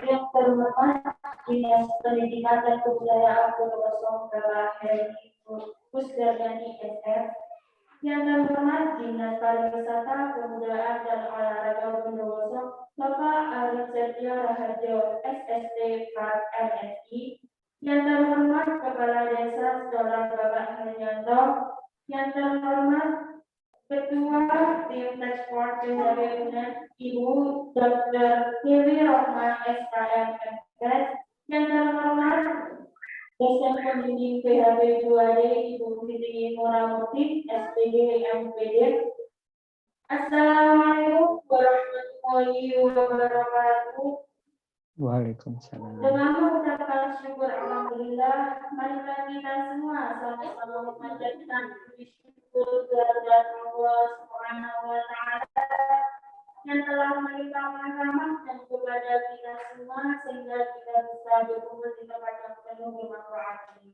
Yang terhormat Dinas Pendidikan dan Kebudayaan Bondowoso Bapak Heri Kusdardani SF. Yang terhormat Dinas Pariwisata, Kebudayaan dan Olahraga Bondowoso Bapak Arif Setia Raharjo SST Pak MSI. Yang terhormat Kepala Desa Saudara Bapak Herianto. Yang terhormat Ketua Tim Transport PHB UNED Ibu Dr. Dewi Rohma SKM MKes. Yang terhormat dosen pembimbing PHB 2D Ibu Siti Muramurti SPG MPD. Assalamualaikum warahmatullahi wabarakatuh. Waalaikumsalam. Dengan mengucapkan syukur alhamdulillah, marilah kita semua sama-sama memanjatkan puji syukur kehadirat Allah Subhanahu wa taala yang telah melimpahkan rahmat kepada kita semua sehingga kita bisa berkumpul di tempat yang penuh bermanfaat ini.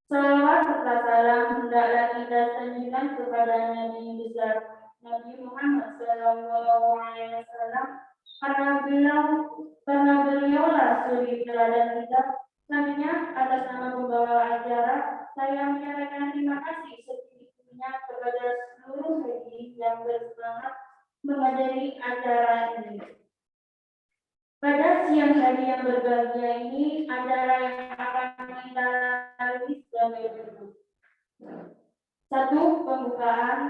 Salawat serta salam hendaklah kita sanjungkan kepada Nabi besar Nabi Muhammad sallallahu alaihi wasallam karena beliaulah suri teladan kita. Selanjutnya atas nama pembawa acara saya menyampaikan terima kasih setinggi-tingginya kepada seluruh hadirin yang bersemangat menghadiri acara ini. Pada siang hari yang berbahagia ini, acara yang akan kita lalui sebagai berikut. 1. Pembukaan.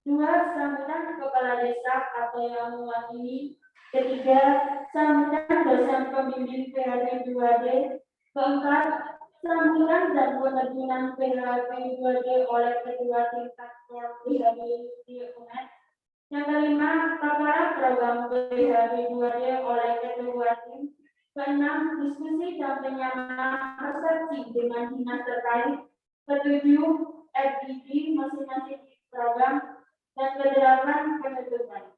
2. Sambutan kepala desa atau yang mewakili. 3. Sambutan dosen pembimbing PHB 2D. 4. Sambutan dan penerjunan PHB 2D oleh Ketua Tingkat PHB UNED. Yang kelima, paparan program PHB 2D oleh Ketua Tim. Keenam, diskusi dan penyamaran persepsi dengan dinas terkait. Ketujuh, FDP masing-masing program. Dan kedelapan, penutupan.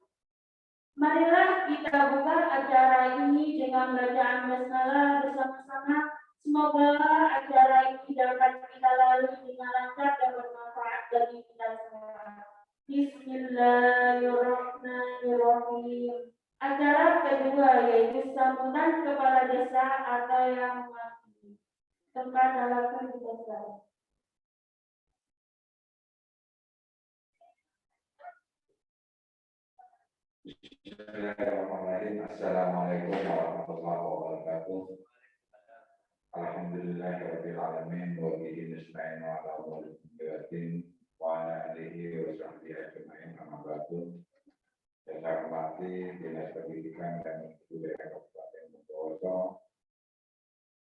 Marilah kita buka acara ini dengan bacaan basmalah bersama-sama. Semoga acara ini dapat kita lalui dengan lancar dan bermanfaat bagi kita semua. Bismillahirrahmanirrahim. Acara kedua yaitu sambutan kepala desa atau yang mewakili. Tempat dan waktu dipersilakan. Bismillahirrahmanirrahim. Assalamualaikum warahmatullahi wabarakatuh. Alhamdulillahirabbil alamin wa bihi nasta'in ala umuri dunya wa ala alihi wa sahbihi ajma'in amma ba'du. Yang saya hormati Dinas Pendidikan dan Kebudayaan Kabupaten Bondowoso.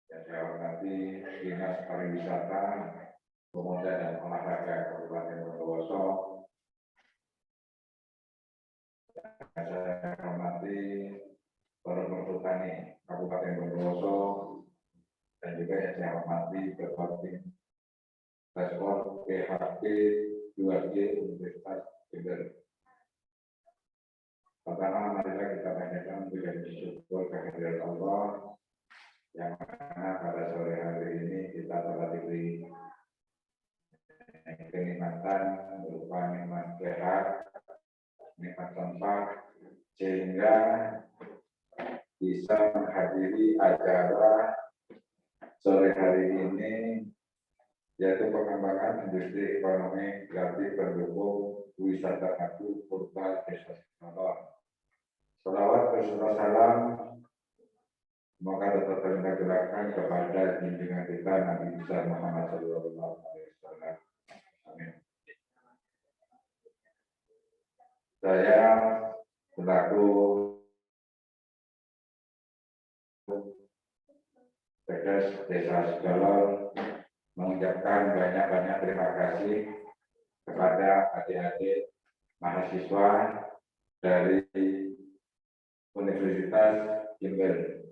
Yang saya hormati Dinas Pariwisata, Pemuda dan Olahraga Kabupaten Bondowoso. Yang saya hormati para petani Kabupaten Bondowoso, dan juga yang saya hormati Ketua Tim Respon PHP 2G Universitas Jember. Pertama, marilah kita panjatkan puji dan syukur kehadirat Allah yang mana pada sore hari ini kita telah diberi kenikmatan berupa nikmat sehat, nikmat tempat, sehingga bisa menghadiri acara sore hari ini, yaitu pengembangan industri ekonomi kreatif pendukung wisata aku kota desa Sumbawa. Salawat beserta salam semoga tetap tergerakkan kepada junjungan kita Nabi besar Muhammad SAW. Amin. Saya selaku Pedes Desa Sigolol mengucapkan banyak-banyak terima kasih kepada adik-adik mahasiswa dari Universitas Jember,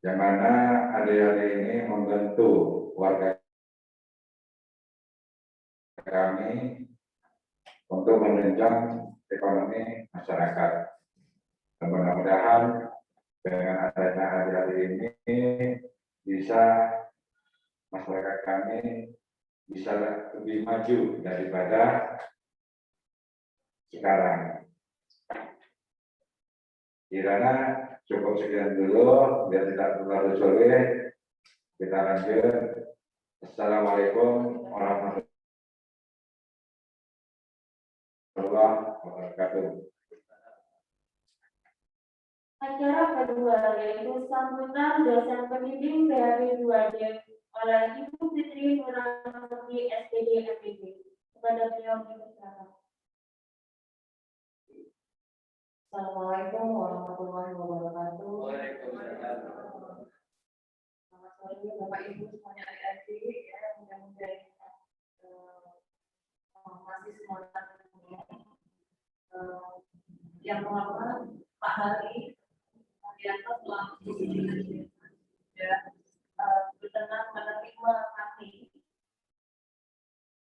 yang mana adik-adik ini membantu warga kami untuk menunjang ekonomi masyarakat. Dan mudah-mudahan dengan adanya adik-adik ini bisa masyarakat kami bisa lebih maju daripada sekarang. Kiranya cukup sekian dulu, biar tidak terlalu sore. Kita lanjut. Assalamualaikum warahmatullahi wabarakatuh. Acara kedua yaitu sambutan dosen pembimbing PHP 2D oleh Ibu Fitri Nurhayati SPD MPD. Kepada beliau dipersilakan. Assalamualaikum warahmatullahi wabarakatuh. Selamat sore Bapak Ibu semuanya, adik-adik ya, mudah-mudahan masih semangat yang pertama Pak Hari Adianto selaku ya berkenan menerima kami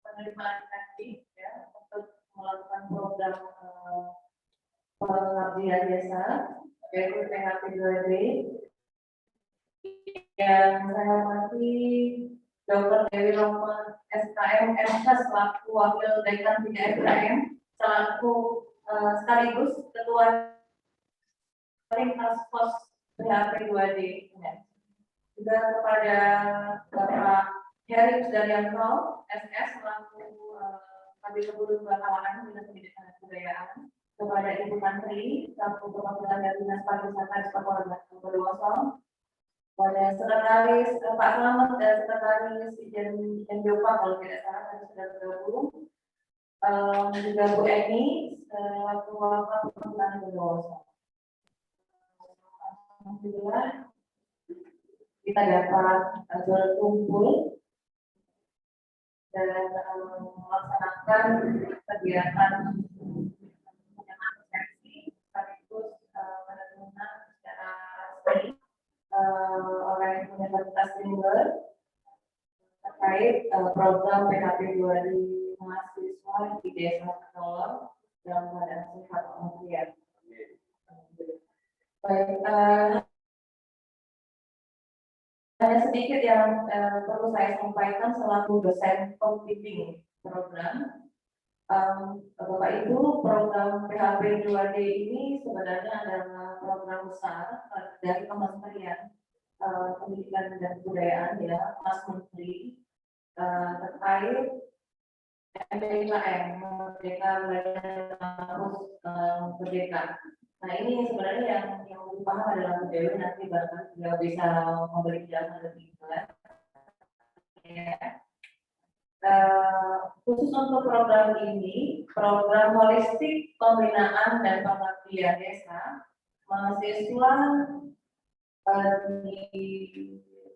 penerimaan kami ya untuk melakukan program pengabdian desa yaitu PHP 2D yang saya hormati Dr. Dewi Roman SKM MK selaku Wakil Dekan 3 SKM selaku sekaligus Ketua Tim Task Force PHP 2D ya. Juga kepada Bapak Heri Daryanto SS selaku Kabid Gubernur Bakalan Dinas Pendidikan dan Kebudayaan, kepada Ibu Menteri selaku Perwakilan dari Dinas Pariwisata di Kabupaten Bondowoso, kepada Sekretaris Pak Slamet dan Sekretaris Ijen Jopa kalau tidak salah tadi sudah bergabung, juga Bu Eni selaku Wakil Perwakilan Bondowoso. Alhamdulillah kita dapat berkumpul dan melaksanakan kegiatan sekaligus penerima secara resmi oleh Universitas Jember terkait program PHP 2 di mahasiswa di Desa Sigolol dalam keadaan sehat walafiat. Baik, hanya sedikit yang perlu saya sampaikan selaku dosen pembimbing program. Bapak Ibu, program PHP 2D ini sebenarnya adalah program besar dari Kementerian Pendidikan dan Kebudayaan ya, Mas Menteri terkait MBKM, Merdeka Belajar Harus Merdeka. Nah ini sebenarnya yang lebih paham adalah Bu Dewi, nanti barangkali beliau bisa memberi penjelasan lebih jelas. Ya. Khusus untuk program ini, program holistik pembinaan dan pengabdian desa, mahasiswa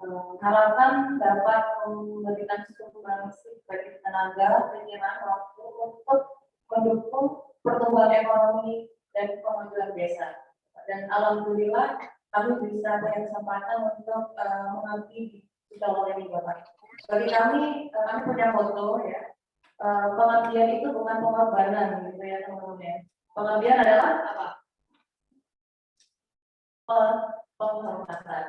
diharapkan dapat memberikan sumbangsi bagi tenaga, pikiran, waktu untuk mendukung pertumbuhan ekonomi dan kemajuan desa. Dan alhamdulillah kami bisa punya kesempatan untuk mengabdi di Sukalor ini Bapak. Bagi kami punya foto ya. Pengabdian itu bukan pengorbanan gitu ya teman-teman ya. Pengabdian adalah apa? Penghormatan.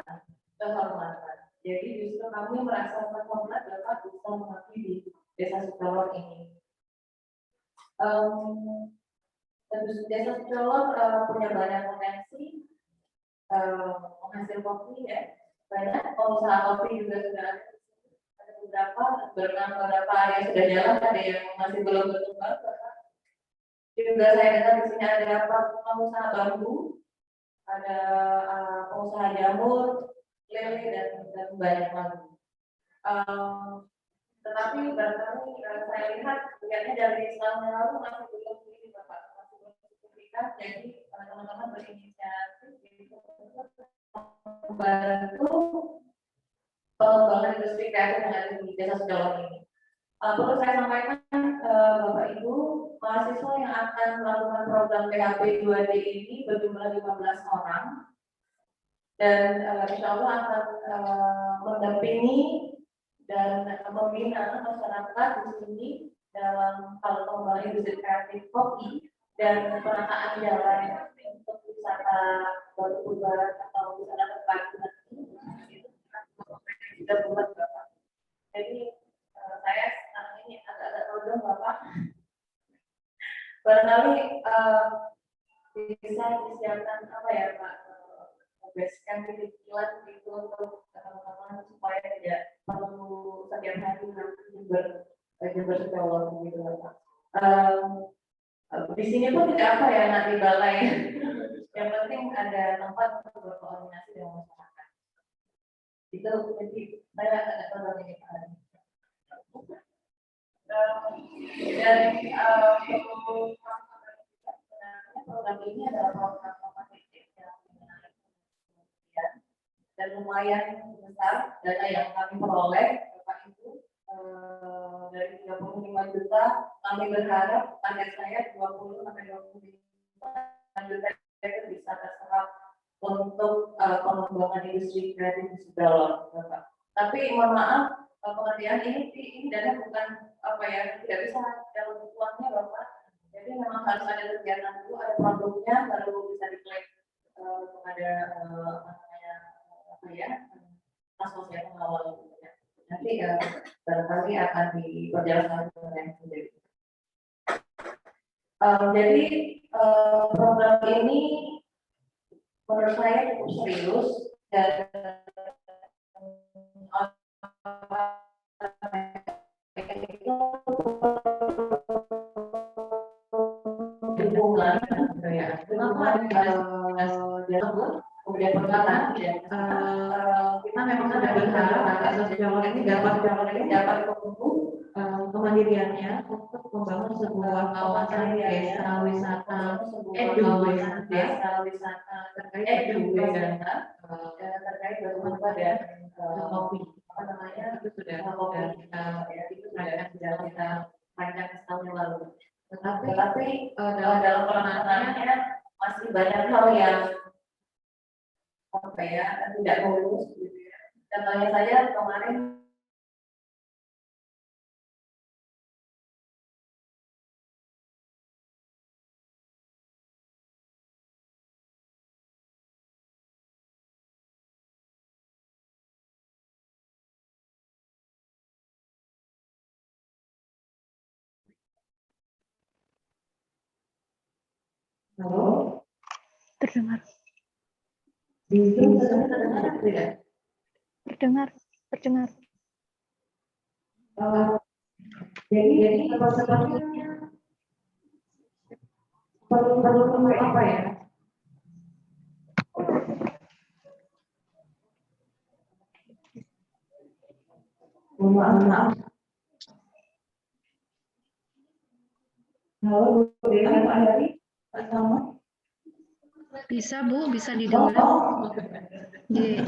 Jadi justru kami merasa terhormat dapat bisa mengabdi di Desa Sukalor ini. Desa Sukalor punya banyak potensi menghasil kopi ya. Banyak pengusaha kopi juga sudah ada beberapa area sudah jalan, ada yang masih belum berkembang. Juga saya dengar di sini ada pengusaha bambu, ada pengusaha jamur, lele dan banyak lagi. Tetapi barangkali saya lihatnya dari tahun yang lalu masih belum ini Bapak, masih belum signifikan. Jadi teman-teman berinisiatif membantu pengembangan industri kreatif yang ada di Desa Sukalor ini. Perlu saya sampaikan Bapak Ibu, mahasiswa yang akan melakukan program PHP 2D ini berjumlah 15 orang dan insya Allah akan mendampingi dan membina masyarakat di sini dalam hal pengembangan industri kreatif kopi dan penataan jalan untuk wisata Batu Pugar atau wisata tempat sudah buat Bapak. Jadi saya sekarang ini agak-agak rodong Bapak. Barangkali bisa disiapkan apa ya Pak? Basecamp kecil-kecilan gitu untuk teman-teman supaya tidak perlu setiap hari Jember Sukalor gitu Bapak. Di sini pun tidak apa ya nanti balai. Yang penting ada tempat untuk berkoordinasi dengan masyarakat. Itu jadi saya agak terlalu ini Pak. Dan program ini adalah program kompetitif yang dan lumayan besar data yang kami peroleh Bapak Ibu dari 35 juta. Kami berharap target saya 20 sampai 25 juta itu bisa terserap untuk pengembangan industri kreatif di Sukalor Bapak. Tapi mohon maaf pengertian ini dana bukan apa ya, tidak bisa dalam uangnya Bapak. Jadi memang harus ada kegiatan dulu, ada produknya baru bisa diklaim kepada apa ya asosiasi pengawal. Nanti barangkali akan diperjelaskan oleh sendiri. Jadi program ini menurut saya cukup serius dan hubungan kemudian perkataan kita memang sudah berharap asas Sukalor ini dapat bertumbuh kemandiriannya untuk membangun sebuah kawasan desa wisata terkait bagaimana kopi itu sudah kita panjang setahun yang lalu. Tetapi dalam peranannya masih banyak hal yang apa ya tidak mulus gitu ya. Contohnya saja kemarin halo Terdengar. Terdengar. Jadi sepertinya perlu apa ya? Maaf. Halo, dengan Pak Dari, Pak Sama. Bisa Bu, bisa didengar. Jadi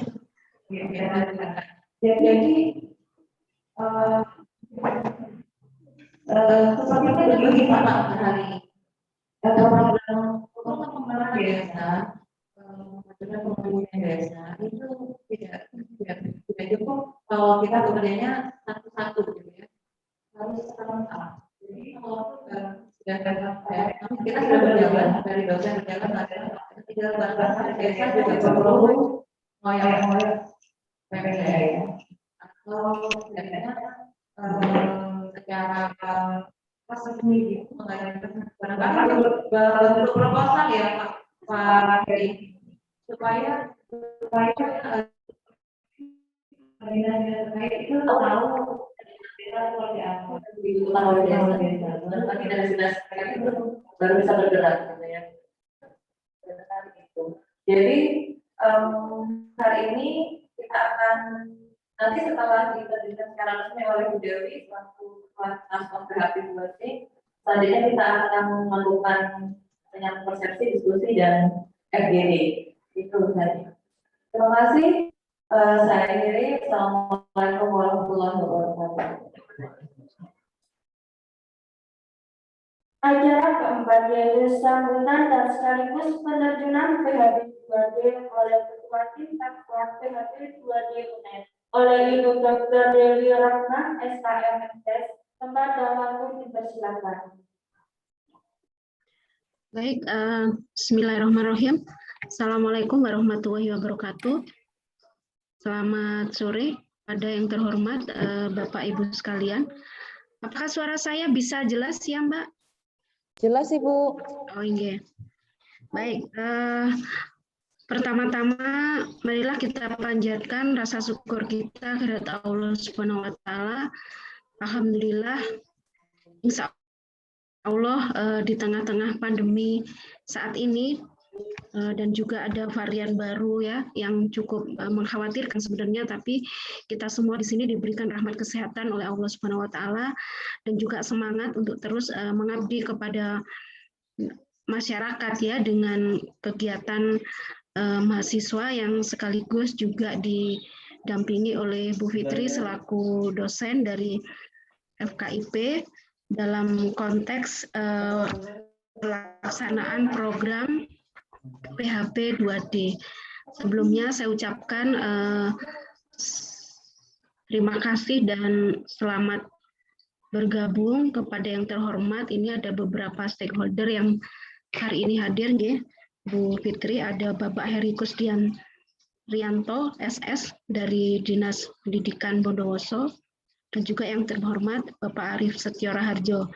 sepertinya begini Pak Hari. Untuk pengembangan desa dengan pemimpin desa itu tidak cukup kalau kita bekerjanya satu-satu gitu ya, harus lengkap. Jadi kalau sudah kita sudah berjalan dari dosen berjalan tinggal bahkan desa juga perlu ngoyak-ngoyak PPDA atau sebenarnya secara resmi gitu mengadakan bentuk proposal ya Pak Heri supaya itu tahu seperti apa dibutuhkan oleh desa dan dinas-dinas itu baru bisa bergerak gitu ya. Jadi hari ini kita akan nanti setelah diterjunkan secara resmi oleh Bu Dewi selaku Naskah PHP 2C, selanjutnya kita akan melakukan penyambung persepsi, diskusi dan FGD. Itu saja. Terima kasih. Saya akhiri. Assalamualaikum warahmatullahi wabarakatuh. Acara keempat yaitu sambutan dan sekaligus penerjunan PHB 2D oleh Ketua Tim Takwa PHB 2D UNED oleh Ibu Dr. Dewi Ratna, SKMMS. Tempat dan waktu dipersilakan. Baik, bismillahirrahmanirrahim. Assalamualaikum warahmatullahi wabarakatuh. Selamat sore pada yang terhormat Bapak Ibu sekalian. Apakah suara saya bisa jelas ya Mbak? Jelas Ibu. Oh iya. Baik, pertama-tama marilah kita panjatkan rasa syukur kita kepada Allah Subhanahu wa taala. Alhamdulillah, insya Allah di tengah-tengah pandemi saat ini dan juga ada varian baru ya yang cukup mengkhawatirkan sebenarnya, tapi kita semua di sini diberikan rahmat kesehatan oleh Allah Subhanahu wa taala dan juga semangat untuk terus mengabdi kepada masyarakat ya dengan kegiatan mahasiswa yang sekaligus juga didampingi oleh Bu Fitri selaku dosen dari FKIP dalam konteks pelaksanaan program PHB 2D. Sebelumnya saya ucapkan terima kasih dan selamat bergabung kepada yang terhormat. Ini ada beberapa stakeholder yang hari ini hadir, ya. Bu Fitri, ada Bapak Heri Kusdian Rianto, SS dari Dinas Pendidikan Bondowoso, dan juga yang terhormat Bapak Arif Setio Raharjo,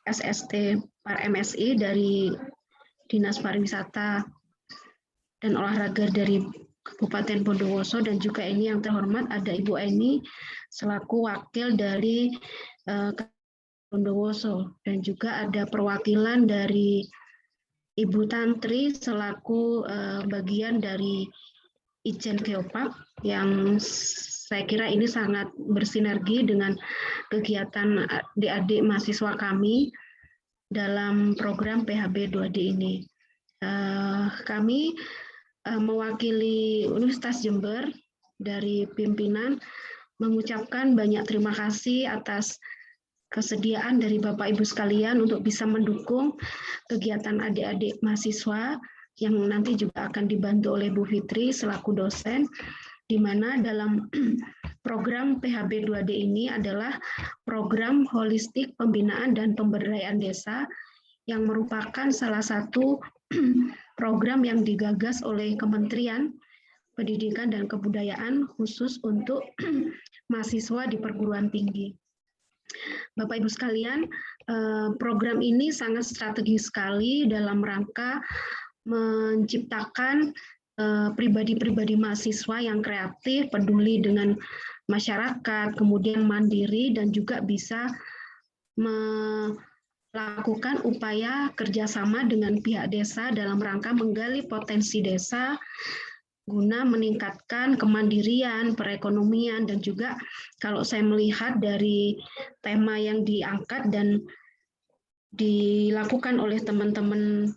SST Par MSI dari Dinas Pariwisata dan Olahraga dari Kabupaten Bondowoso, dan juga ini yang terhormat ada Ibu Eni selaku wakil dari Bondowoso, dan juga ada perwakilan dari Ibu Tantri selaku bagian dari Ijen Geopark yang saya kira ini sangat bersinergi dengan kegiatan adik-adik mahasiswa kami dalam program PHB 2D ini. Kami mewakili Universitas Jember dari pimpinan mengucapkan banyak terima kasih atas kesediaan dari Bapak Ibu sekalian untuk bisa mendukung kegiatan adik-adik mahasiswa yang nanti juga akan dibantu oleh Bu Fitri selaku dosen, di mana dalam program PHB 2D ini adalah program holistik pembinaan dan pemberdayaan desa yang merupakan salah satu program yang digagas oleh Kementerian Pendidikan dan Kebudayaan khusus untuk mahasiswa di perguruan tinggi. Bapak Ibu sekalian, program ini sangat strategis sekali dalam rangka menciptakan pribadi-pribadi mahasiswa yang kreatif, peduli dengan masyarakat, kemudian mandiri, dan juga bisa melakukan upaya kerjasama dengan pihak desa dalam rangka menggali potensi desa guna meningkatkan kemandirian, perekonomian, dan juga kalau saya melihat dari tema yang diangkat dan dilakukan oleh teman-teman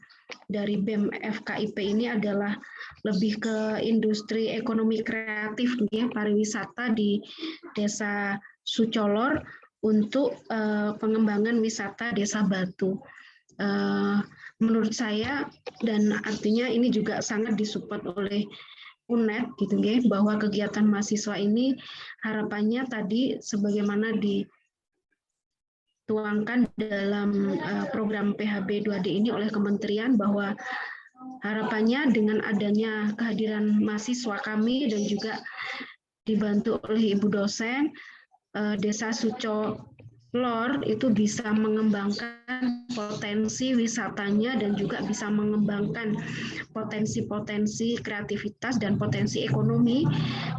dari BEM FKIP ini adalah lebih ke industri ekonomi kreatif, ya, pariwisata di Desa Sucolor untuk pengembangan wisata Desa Batu. menurut saya, dan artinya ini juga sangat disupport oleh UNED gitu ya, bahwa kegiatan mahasiswa ini harapannya tadi sebagaimana dituangkan dalam program PHB 2D ini oleh kementerian, bahwa harapannya dengan adanya kehadiran mahasiswa kami dan juga dibantu oleh ibu dosen, Desa Sucolor itu bisa mengembangkan potensi wisatanya dan juga bisa mengembangkan potensi-potensi kreativitas dan potensi ekonomi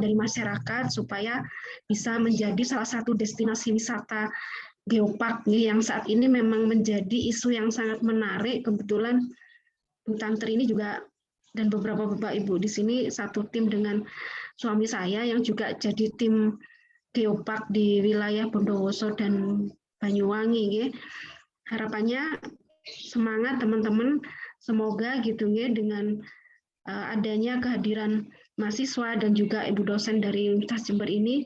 dari masyarakat supaya bisa menjadi salah satu destinasi wisata geopark yang saat ini memang menjadi isu yang sangat menarik. Kebetulan Bu Tantri ini juga dan beberapa bapak ibu di sini satu tim dengan suami saya yang juga jadi tim geopark di wilayah Bondowoso dan Banyuwangi. Ya. Harapannya semangat teman-teman, semoga gitu ya dengan adanya kehadiran mahasiswa dan juga ibu dosen dari Universitas Jember ini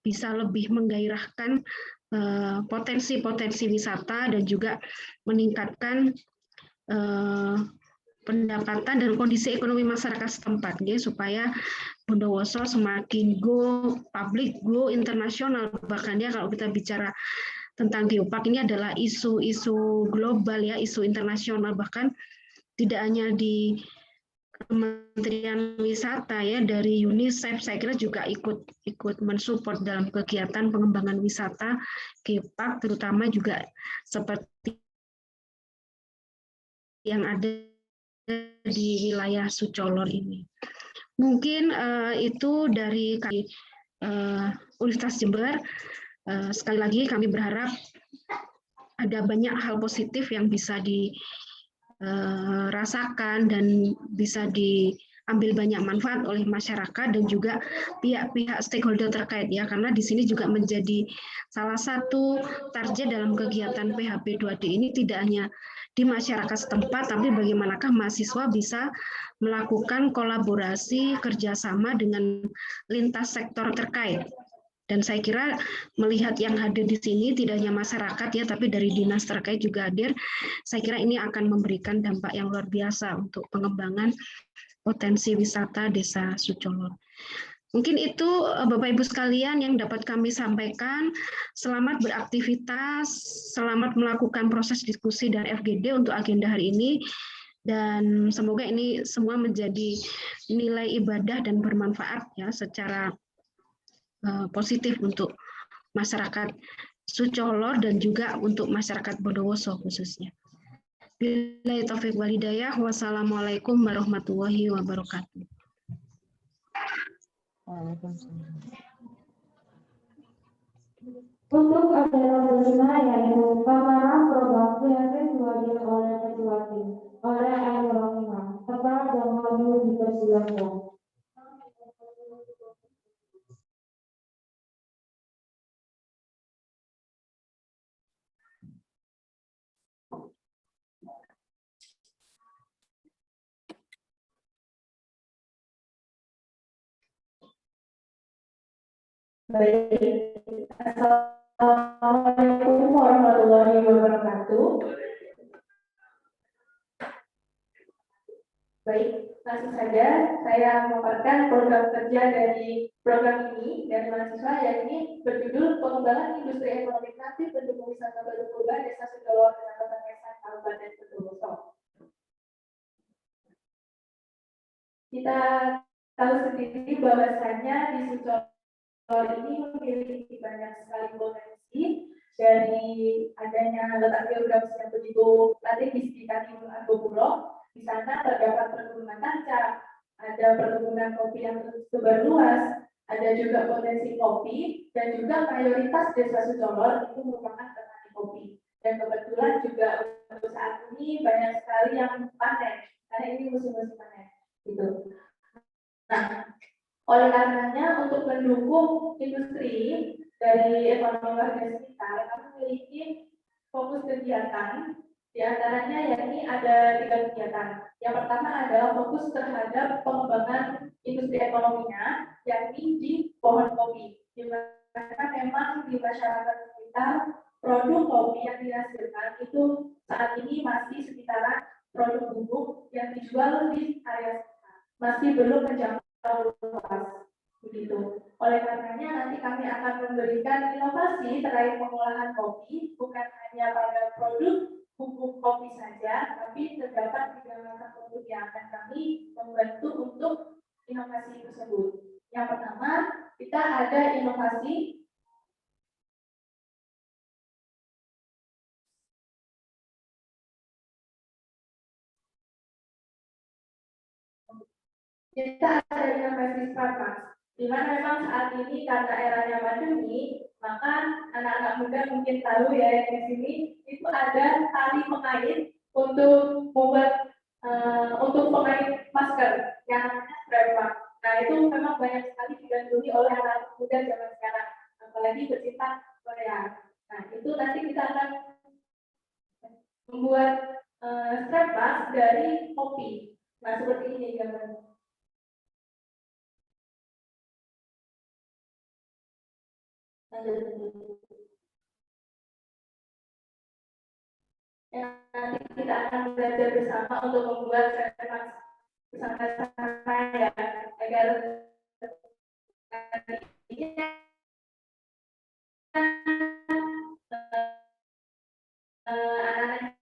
bisa lebih menggairahkan potensi-potensi wisata dan juga meningkatkan pendapatan dan kondisi ekonomi masyarakat setempat ya, supaya Bondowoso semakin go public, go internasional. Bahkan ya kalau kita bicara tentang geopark ini adalah isu-isu global ya, isu internasional, bahkan tidak hanya di Kementerian Wisata ya, dari UNICEF saya kira juga ikut mensupport dalam kegiatan pengembangan wisata geopark, terutama juga seperti yang ada di wilayah Sucolor ini. Mungkin itu dari Universitas Jember. Sekali lagi kami berharap ada banyak hal positif yang bisa dirasakan dan bisa diambil banyak manfaat oleh masyarakat dan juga pihak-pihak stakeholder terkait ya, karena di sini juga menjadi salah satu target dalam kegiatan PHB 2D ini tidak hanya di masyarakat setempat, tapi bagaimanakah mahasiswa bisa melakukan kolaborasi kerjasama dengan lintas sektor terkait. Dan saya kira melihat yang hadir di sini tidak hanya masyarakat ya, tapi dari dinas terkait juga hadir. Saya kira ini akan memberikan dampak yang luar biasa untuk pengembangan potensi wisata Desa Sucolor. Mungkin itu Bapak Ibu sekalian yang dapat kami sampaikan. Selamat beraktivitas, selamat melakukan proses diskusi dan FGD untuk agenda hari ini. Dan semoga ini semua menjadi nilai ibadah dan bermanfaat ya secara positif untuk masyarakat Sucolor dan juga untuk masyarakat Bondowoso khususnya. Billahi taufiq wal hidayah. Wassalamualaikum warahmatullahi wabarakatuh. Untuk acara kelima yaitu paparan program PHB 2D oleh Ketua Tim oleh Ayu Rohimah. Tepat dan maju dipersilakan. Baik, Assalamualaikum warahmatullahi wabarakatuh. Baik, langsung saja saya memaparkan program kerja dari program ini dari mahasiswa, yakni berjudul Pengembangan Industri Ekonomi Kreatif Pendukung Wisata Batu Purba Desa Sucolor, Kecamatan Ngesan, Kabupaten Bondowoso. Kita tahu sendiri bahwasannya di Sucolor ini memiliki banyak sekali potensi dari adanya letak geografis yang begitu strategis di kaki Gunung Argopuro. Di sana terdapat perkebunan kaca, ada perkebunan kopi yang tersebar luas, ada juga potensi kopi, dan juga mayoritas Desa Sucolor itu merupakan petani kopi. Dan kebetulan juga untuk saat ini banyak sekali yang panen, karena ini musim-musim panen. Gitu. Nah, oleh karenanya untuk mendukung industri dari ekonomi warga sekitar, kami memiliki fokus kegiatan, di antaranya yakni ada 3 kegiatan. Yang pertama adalah fokus terhadap pengembangan industri ekonominya, yakni di pohon kopi. Di mana memang di masyarakat sekitar produk kopi yang dihasilkan itu saat ini masih sekitaran produk bubuk yang dijual di area sekitar. Masih belum menjangkau luas. Begitu. Oleh karenanya nanti kami akan memberikan inovasi terkait pengolahan kopi, bukan hanya pada produk bubuk kopi saja, tapi terdapat 3 macam produk yang akan kami membantu untuk inovasi tersebut. Yang pertama, kita ada inovasi Starbucks, di mana memang saat ini karena eranya pandemi, maka anak-anak muda mungkin tahu ya yang di sini itu ada tali pengait untuk membuat untuk pengait masker yang namanya Starbucks. Nah itu memang banyak sekali digandrungi oleh anak muda zaman sekarang, apalagi pecinta Korea. Nah itu nanti kita akan membuat Starbucks dari kopi. Nah seperti ini gambarnya. Nanti kita akan belajar bersama untuk membuat Starbucks bersama-sama ya, agar anak-anak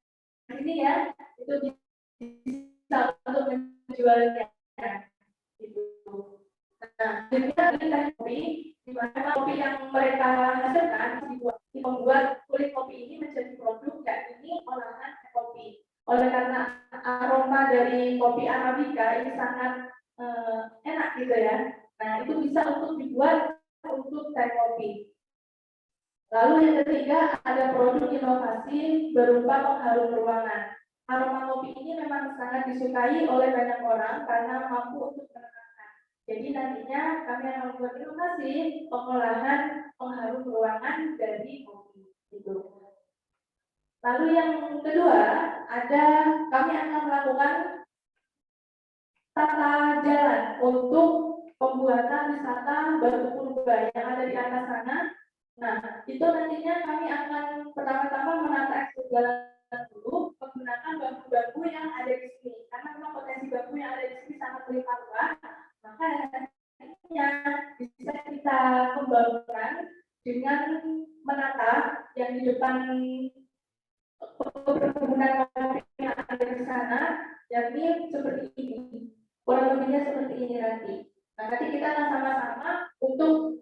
ini ya itu bisa untuk menjualnya gitu. Nah, jadi kopi di mana kopi yang mereka hasilkan membuat kulit kopi ini menjadi produk yakni olahan kopi. Oleh karena aroma dari kopi arabica ini sangat enak gitu ya. Nah, itu bisa untuk dibuat untuk teh kopi. Lalu yang ketiga ada produk inovasi berupa pengharum ruangan. Aroma kopi ini memang sangat disukai oleh banyak orang karena mampu untuk menenangkan. Jadi nantinya kami akan membuat inovasi pengolahan pengharum ruangan dari kopi. Gitu. Lalu yang kedua ada kami akan melakukan tata jalan untuk pembuatan wisata Batu Purba yang ada di atas sana. Nah, itu nantinya kami akan pertama-tama menata ekspor jalan dulu menggunakan bambu-bambu yang ada di sini. Karena memang potensi bambu yang ada di sini sangat berlimpah ruah, maka nantinya bisa kita kembangkan dengan menata yang di depan perkebunan yang ada di sana, yakni seperti ini. Kurang lebihnya seperti ini nanti. Nah, nanti kita akan sama-sama untuk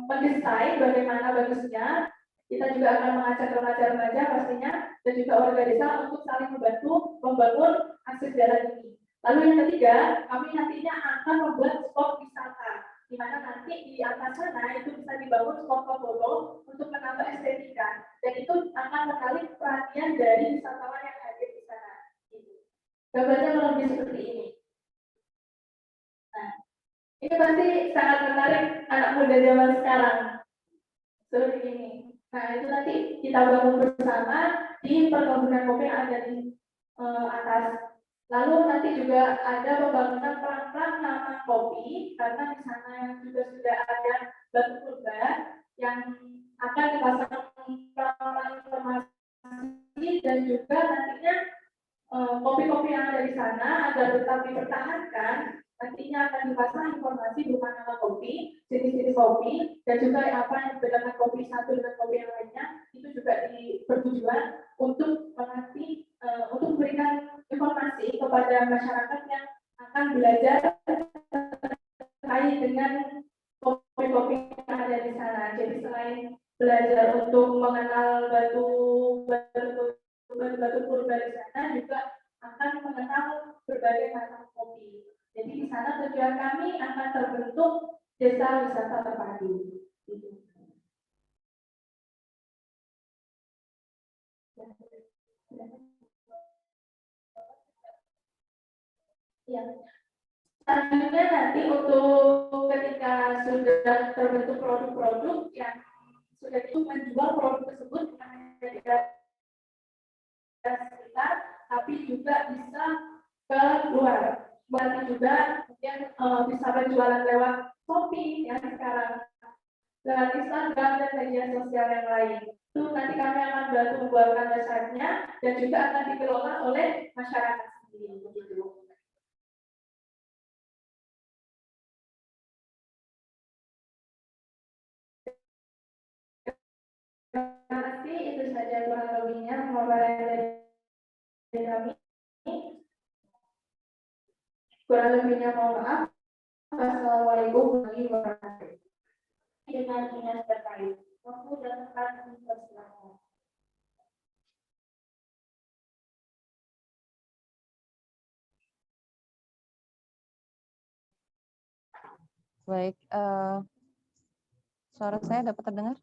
mendesain bagaimana bagusnya. Kita juga akan mengajak remaja-remaja pastinya dan juga warga desa untuk saling membantu membangun akses jalan ini. Lalu yang ketiga, kami nantinya akan membuat spot wisata, di mana nanti di atas sana itu bisa dibangun spot foto untuk menambah estetika, dan itu akan menarik perhatian dari wisatawan yang hadir di sana. Gambarnya lebih seperti ini. Nah, ini pasti sangat menarik anak muda zaman sekarang. Seperti ini. Nah, itu nanti kita bangun bersama di perkebunan kopi yang ada di atas. Lalu nanti juga ada pembangunan pelan-pelan nama kopi, karena di sana juga sudah ada batu purba yang akan dipasang pelan-pelan informasi dan juga nantinya kopi-kopi yang ada di sana agar tetap dipertahankan. Nantinya akan dipasang informasi berupa nama kopi, jenis-jenis kopi, dan juga apa yang membedakan kopi satu dengan kopi yang lainnya. Itu juga bertujuan untuk mengerti, untuk memberikan informasi kepada masyarakat yang akan belajar terkait dengan kopi-kopi yang ada di sana. Jadi selain belajar untuk mengenal batu purba di sana, juga akan mengenal berbagai macam kopi. Jadi di sana tujuan kami akan terbentuk desa wisata terpadu. Ya. Selanjutnya nanti untuk ketika sudah terbentuk produk-produk yang sudah itu menjual produk tersebut bukan hanya di sekitar, tapi juga bisa ke luar. Berarti juga mungkin bisa berjualan lewat Shopee yang sekarang gratisan dan media sosial yang lain. Itu nanti kami akan bantu membuatkan website-nya dan juga akan dikelola oleh masyarakat sendiri. Begitu. Terima kasih, itu saja kurang lebihnya. Pemaparan dari kami. Kurang lebihnya mohon maaf. Assalamualaikum warahmatullahi wabarakatuh. Dengan dinas terkait. Waktu dan tempat dipersilakan. Baik, suara saya dapat terdengar?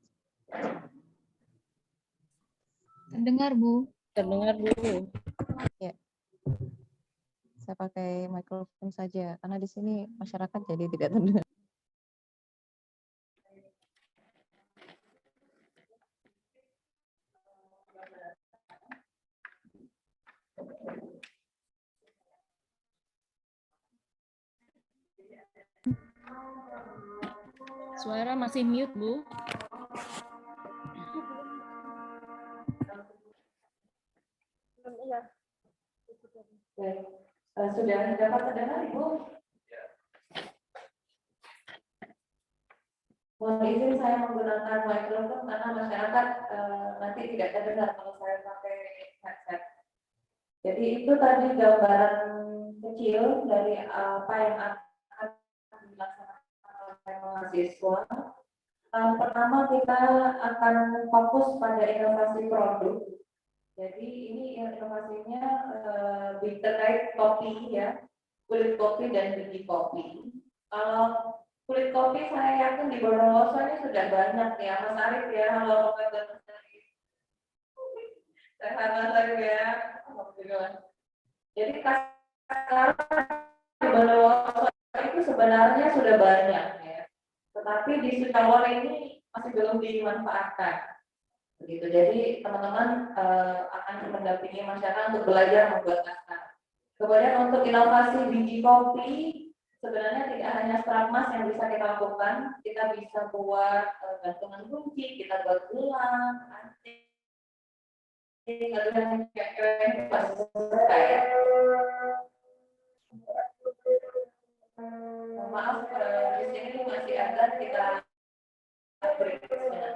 Terdengar, Bu. Terdengar, Bu. Ya, saya pakai mikrofon saja, karena di sini masyarakat jadi tidak terdengar. Suara masih mute, Bu. Baik. Sudah dapat terdengar, Ibu? Mohon izin saya menggunakan mikrofon karena masyarakat nanti tidak terdengar kalau saya pakai headset. Jadi itu tadi gambaran kecil dari apa yang akan dilaksanakan oleh mahasiswa. Pertama kita akan fokus pada inovasi produk. Jadi ini inovasinya terkait kopi ya, kulit kopi dan biji kopi. Kalau kulit kopi saya yakin di Bondowoso ini sudah banyak ya, Mas Arif ya. Halo Mas Arif. Sehat Mas Arif ya. Alhamdulillah. Jadi sekarang di Bondowoso itu sebenarnya sudah banyak ya, tetapi di Sukawor ini masih belum dimanfaatkan. Begitu. Jadi teman-teman akan mendampingi masyarakat untuk belajar membuat nastar. Kemudian untuk inovasi biji kopi, sebenarnya tidak hanya strapmas yang bisa kita lakukan, kita bisa buat gantungan kunci, kita buat gelang, anting, atau yang pasti kayak. Maaf, di sini masih ada kita berikutnya.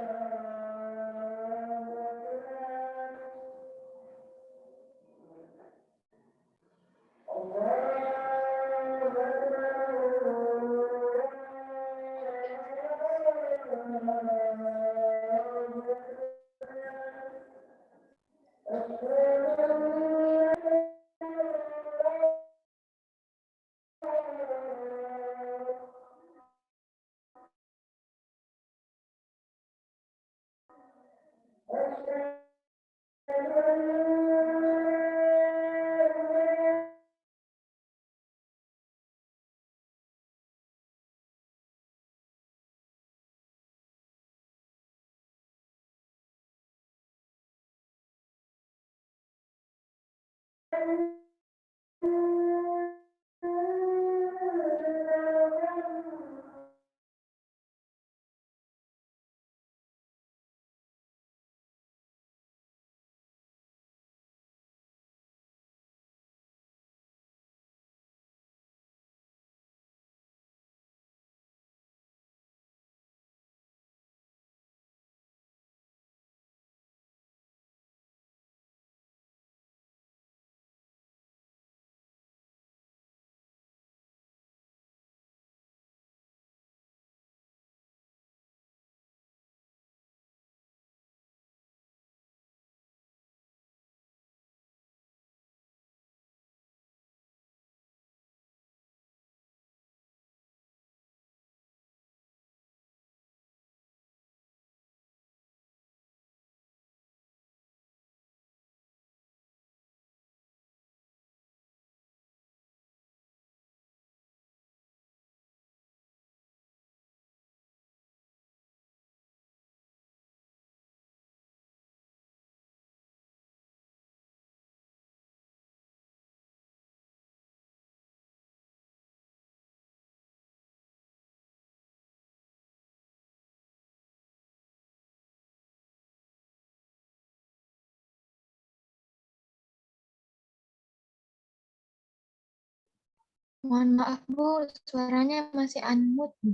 Mohon maaf Bu, suaranya masih unmute. Bu.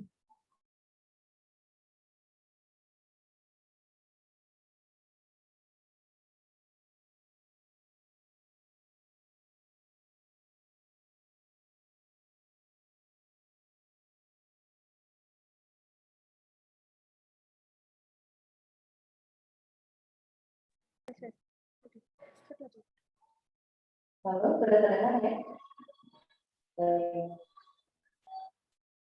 Halo, sudah terdengar ya?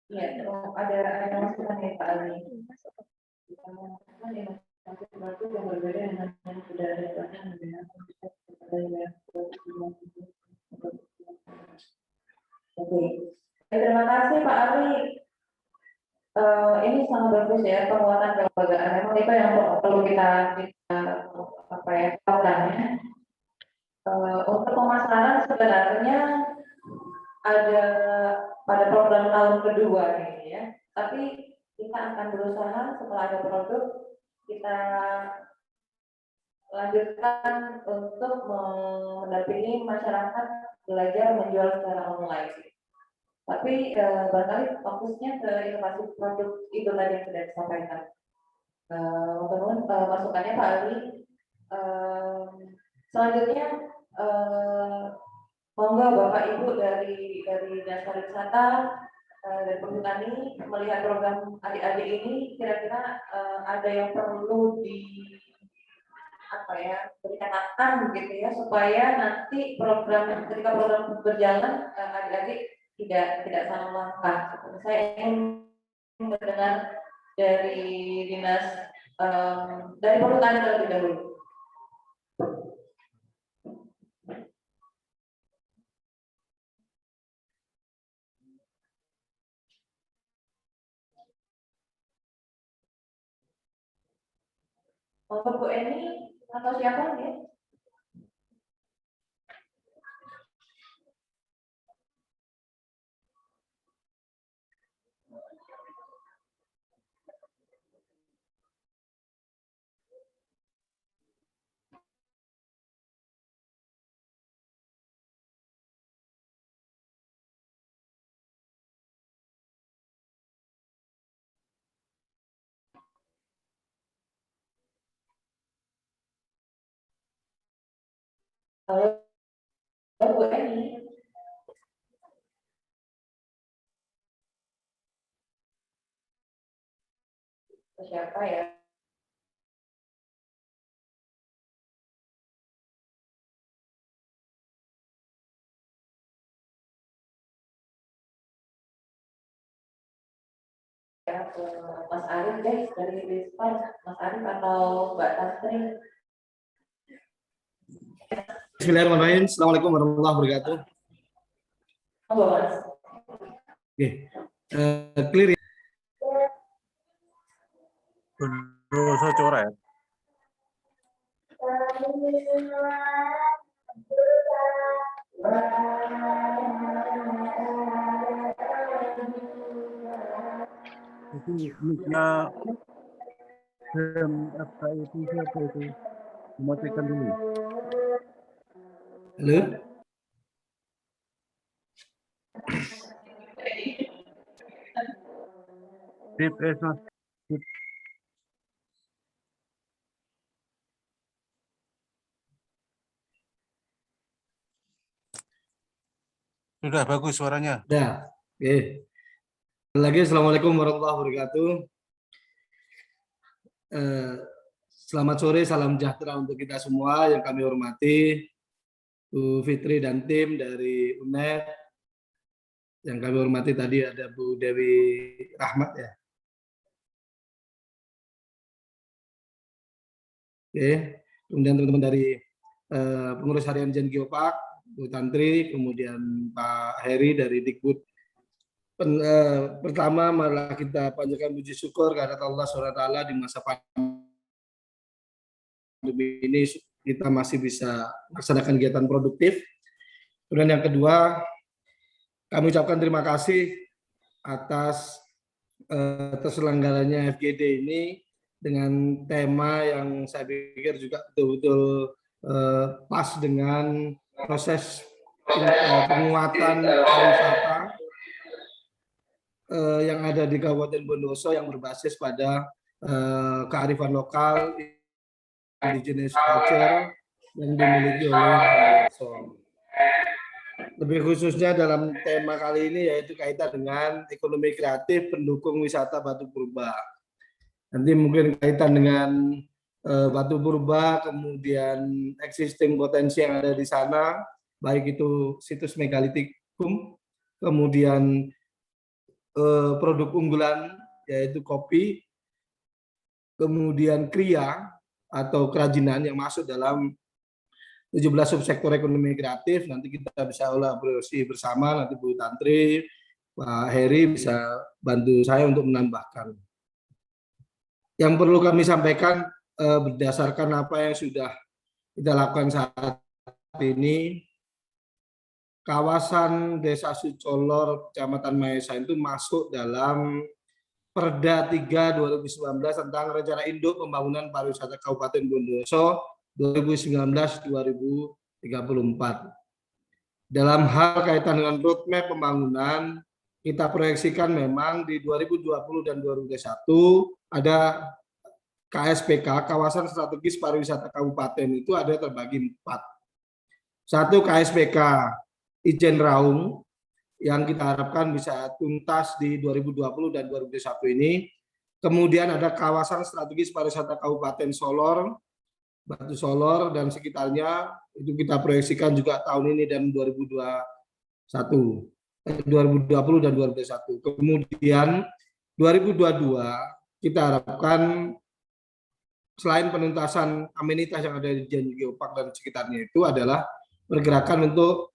Iya, ada masukan ya Pak Ali. Masukan ya, sesuatu yang berbeda dengan yang sudah ada dengan Oke, terima kasih Pak Ali. Ini sangat bagus ya penguatan kelembagaan. Memang itu yang perlu kita apa ya lakukan ya. Untuk pemasaran sebenarnya ada pada program tahun kedua ini ya. Tapi kita akan berusaha setelah ada produk kita lanjutkan untuk mendampingi masyarakat belajar menjual secara online. Tapi barangkali fokusnya ke inovasi produk itu tadi yang sudah disampaikan. Teman-teman masukannya Pak Ali. Selanjutnya monggo Bapak Ibu dari Dinas Pariwisata dan Perhutani melihat program adik-adik ini kira-kira ada yang perlu berikan catatan gitu ya supaya nanti ketika program berjalan adik-adik tidak salah langkah. Saya ingin mendengar dari Dinas dari Perhutani terlebih dahulu. Bu Eni atau siapa ya? Halo, Bu Eni. Siapa ya? Mas Arif deh dari Dispar, Mas Arif atau Mbak Tasri. Bismillahirrahmanirrahim. Assalamualaikum warahmatullahi wabarakatuh. Monggo Mas. Oke, clear ya? Dosa coret. Itu misalnya apa itu siapa itu mematikan dulu. Halo? Sip, Mas. Sip. Sudah bagus suaranya. Sudah. Oke. Lagi Assalamualaikum warahmatullahi wabarakatuh. Selamat sore, salam sejahtera untuk kita semua yang kami hormati, Bu Fitri dan tim dari UNED. Yang kami hormati tadi ada Bu Dewi Rahmat ya. Oke, kemudian teman-teman dari pengurus harian Jen Geopark, Bu Tantri, kemudian Pak Heri dari Dikbud. Pertama, marilah kita panjatkan puji syukur kepada Allah SWT di masa pandemi ini kita masih bisa melaksanakan kegiatan produktif. Kemudian yang kedua, kami ucapkan terima kasih atas terselenggaranya FGD ini dengan tema yang saya pikir juga betul-betul pas dengan proses penguatan pariwisata yang ada di Kabupaten Bondowoso yang berbasis pada kearifan lokal, indigenous culture yang dimiliki oleh Bondowoso. Lebih khususnya dalam tema kali ini yaitu kaitan dengan ekonomi kreatif pendukung wisata Batu Purba. Nanti mungkin kaitan dengan Batu Purba, kemudian existing potensi yang ada di sana, baik itu situs megalitikum, kemudian produk unggulan yaitu kopi, kemudian kriya atau kerajinan yang masuk dalam 17 subsektor ekonomi kreatif. Nanti kita bisa elaborasi bersama, nanti Bu Tantri, Pak Heri bisa bantu saya untuk menambahkan. Yang perlu kami sampaikan berdasarkan apa yang sudah kita lakukan saat ini, kawasan Desa Sucolor, Kecamatan Maesa itu masuk dalam Perda 3 2019 tentang Rencana Induk Pembangunan Pariwisata Kabupaten Bondowoso 2019-2034. Dalam hal kaitan dengan roadmap pembangunan, kita proyeksikan memang di 2020 dan 2021 ada KSPK, Kawasan Strategis Pariwisata Kabupaten itu ada terbagi 4. Satu KSPK Ijen Raung yang kita harapkan bisa tuntas di 2020 dan 2021 ini. Kemudian ada Kawasan Strategis Pariwisata Kabupaten Solor, Batu Solor dan sekitarnya, itu kita proyeksikan juga tahun ini dan 2020 dan 2021. Kemudian 2022 kita harapkan selain penuntasan amenitas yang ada di Ijen Geopark dan sekitarnya itu adalah pergerakan untuk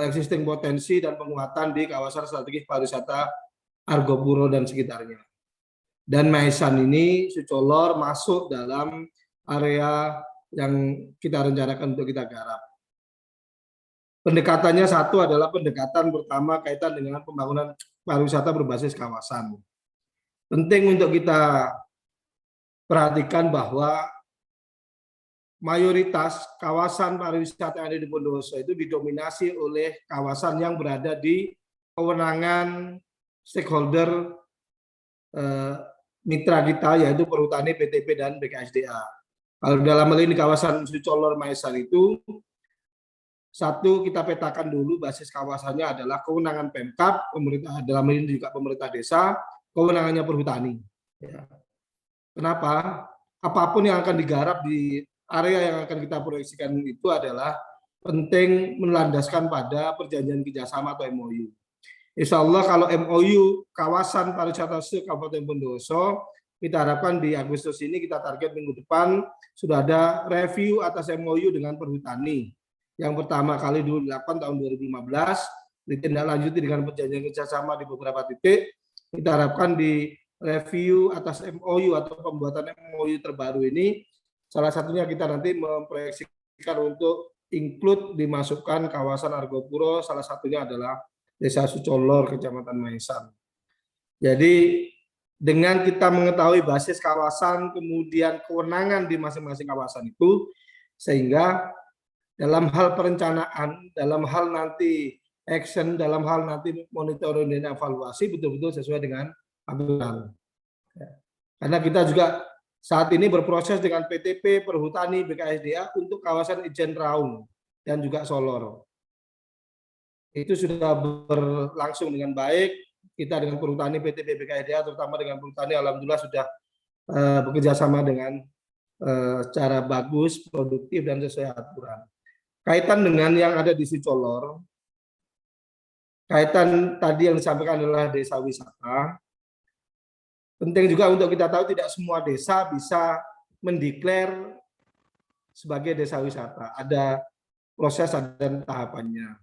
existing potensi dan penguatan di kawasan strategis pariwisata Argopuro dan sekitarnya. Dan Maesan ini, Sucolor masuk dalam area yang kita rencanakan untuk kita garap. Pendekatannya satu adalah pendekatan pertama kaitan dengan pembangunan pariwisata berbasis kawasan. Penting untuk kita perhatikan bahwa mayoritas kawasan pariwisata yang ada di Bondowoso itu didominasi oleh kawasan yang berada di kewenangan stakeholder mitra kita yaitu Perhutani, PTP, dan BKSDA. Kalau dalam hal ini kawasan Sucolor Maesan itu, satu kita petakan dulu basis kawasannya adalah kewenangan Pemkab, pemerintah dalam hal ini juga pemerintah desa, kewenangannya Perhutani. Ya. Kenapa? Apapun yang akan digarap di area yang akan kita proyeksikan itu adalah penting melandaskan pada perjanjian kerjasama atau MOU. Insya Allah kalau MOU kawasan pariwisata Kabupaten Bondowoso, kita harapkan di Agustus ini kita target minggu depan sudah ada review atas MOU dengan Perhutani. Yang pertama kali dulu dilakukan tahun 2015, ditindaklanjuti dengan perjanjian kerjasama di beberapa titik. Kita harapkan di review atas MOU atau pembuatan MOU terbaru ini, salah satunya kita nanti memproyeksikan untuk include dimasukkan kawasan Argopuro, salah satunya adalah Desa Sucolor, Kecamatan Maesan. Jadi dengan kita mengetahui basis kawasan, kemudian kewenangan di masing-masing kawasan itu, sehingga dalam hal perencanaan, dalam hal nanti action, dalam hal nanti monitoring dan evaluasi betul-betul sesuai dengan aturan. Karena kita juga saat ini berproses dengan PTP, Perhutani, BKSDA untuk kawasan Ijen Raung dan juga Solor. Itu sudah berlangsung dengan baik. Kita dengan Perhutani, PTP, BKSDA, terutama dengan Perhutani, alhamdulillah sudah bekerja sama dengan secara bagus, produktif, dan sesuai aturan. Kaitan dengan yang ada di Sucolor, kaitan tadi yang disampaikan adalah desa wisata. Penting juga untuk kita tahu tidak semua desa bisa mendeklar sebagai desa wisata. Ada proses dan tahapannya.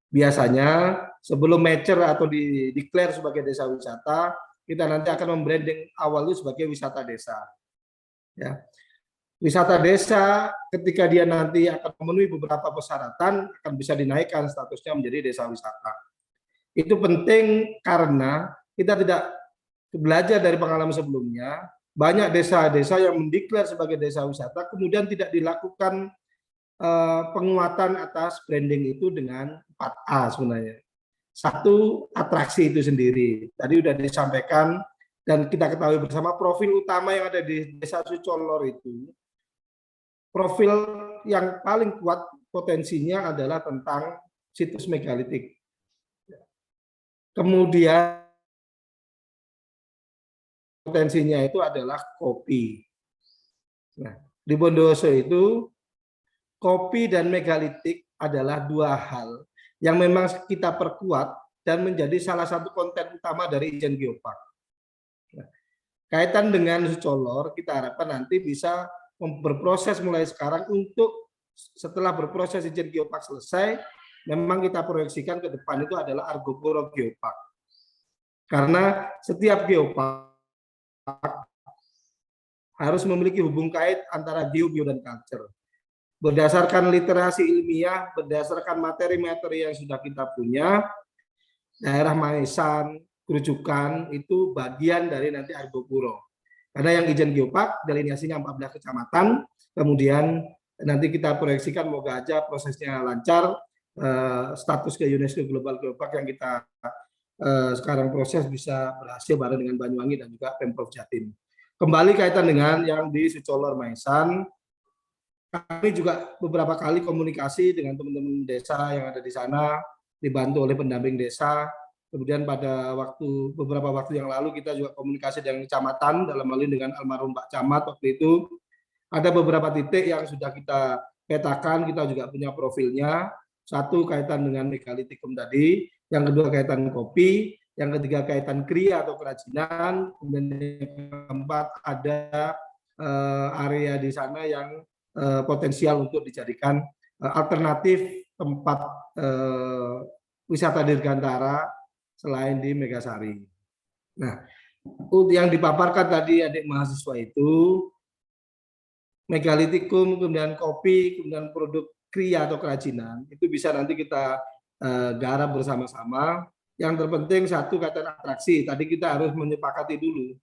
Biasanya sebelum mature atau dideklar sebagai desa wisata, kita nanti akan membranding awal itu sebagai wisata desa. Ya. Wisata desa ketika dia nanti akan memenuhi beberapa persyaratan akan bisa dinaikkan statusnya menjadi desa wisata. Itu penting karena kita tidak belajar dari pengalaman sebelumnya, banyak desa-desa yang mendeklar sebagai desa wisata kemudian tidak dilakukan penguatan atas branding itu dengan 4A sebenarnya. Satu, atraksi itu sendiri. Tadi sudah disampaikan dan kita ketahui bersama profil utama yang ada di Desa Sucolor itu, profil yang paling kuat potensinya adalah tentang situs megalitik. Kemudian potensinya itu adalah kopi. Nah, di Bondowoso itu kopi dan megalitik adalah dua hal yang memang kita perkuat dan menjadi salah satu konten utama dari Ijen Geopark. Nah, kaitan dengan Sucolor, kita harapkan nanti bisa berproses mulai sekarang untuk setelah berproses Ijen Geopark selesai, memang kita proyeksikan ke depan itu adalah Argopuro Geopark. Karena setiap geopark harus memiliki hubung kait antara bio dan culture. Berdasarkan literasi ilmiah, berdasarkan materi-materi yang sudah kita punya, daerah Maesan, Grujukan itu bagian dari nanti Argopuro. Karena yang Ijen Geopark delineasinya 14 kecamatan, kemudian nanti kita proyeksikan moga aja prosesnya lancar, status ke UNESCO Global Geopark yang kita sekarang proses bisa berhasil bareng dengan Banyuwangi dan juga Pemprov Jatim. Kembali kaitan dengan yang di Sucolor Maesan, kami juga beberapa kali komunikasi dengan teman-teman desa yang ada di sana, dibantu oleh pendamping desa. Kemudian pada beberapa waktu yang lalu kita juga komunikasi dengan kecamatan, dalam hal ini dengan almarhum Pak Camat waktu itu. Ada beberapa titik yang sudah kita petakan, kita juga punya profilnya. Satu kaitan dengan megalitikum tadi, yang kedua kaitan kopi, yang ketiga kaitan kriya atau kerajinan, kemudian yang keempat ada area di sana yang potensial untuk dijadikan alternatif tempat wisata dirgantara selain di Megasari. Nah, yang dipaparkan tadi adik mahasiswa itu megalitikum, kemudian kopi, kemudian produk kriya atau kerajinan, itu bisa nanti kita garap bersama-sama. Yang terpenting satu kaitan atraksi, tadi kita harus menyepakati dulu.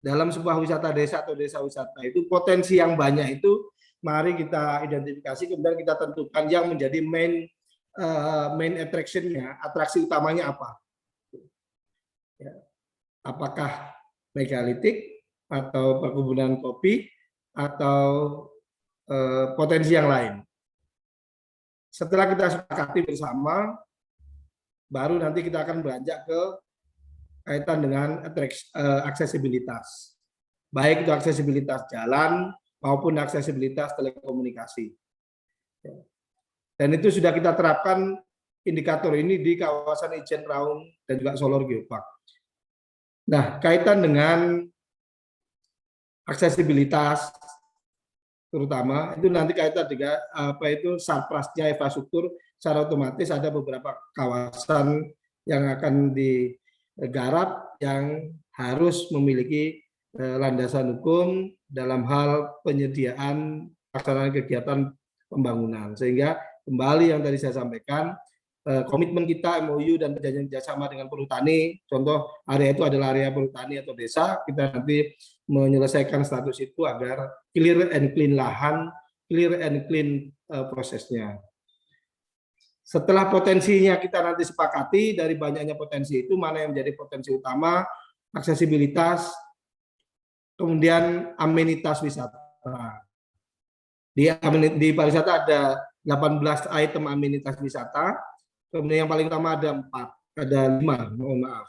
Dalam sebuah wisata desa atau desa wisata itu potensi yang banyak itu mari kita identifikasi, kemudian kita tentukan yang menjadi main attraction-nya, atraksi utamanya apa. Ya. Apakah megalitik atau perkebunan kopi atau potensi yang lain. Setelah kita sepakati bersama, baru nanti kita akan beranjak ke kaitan dengan aksesibilitas. Baik itu aksesibilitas jalan maupun aksesibilitas telekomunikasi. Dan itu sudah kita terapkan indikator ini di kawasan Ijen Raung dan juga Solor Geopark. Nah, kaitan dengan aksesibilitas terutama itu nanti kaitan dengan sarprasnya infrastruktur, secara otomatis ada beberapa kawasan yang akan digarap yang harus memiliki landasan hukum dalam hal penyediaan pelaksanaan kegiatan pembangunan. Sehingga kembali yang tadi saya sampaikan, komitmen kita MOU dan perjanjian kerjasama dengan perhutani, contoh area itu adalah area perhutani atau desa, kita nanti menyelesaikan status itu agar clear and clean lahan, clear and clean prosesnya. Setelah potensinya kita nanti sepakati, dari banyaknya potensi itu mana yang menjadi potensi utama, aksesibilitas, kemudian amenitas wisata. Di pariwisata ada 18 item amenitas wisata, kemudian yang paling utama ada 4, ada 5, mohon maaf.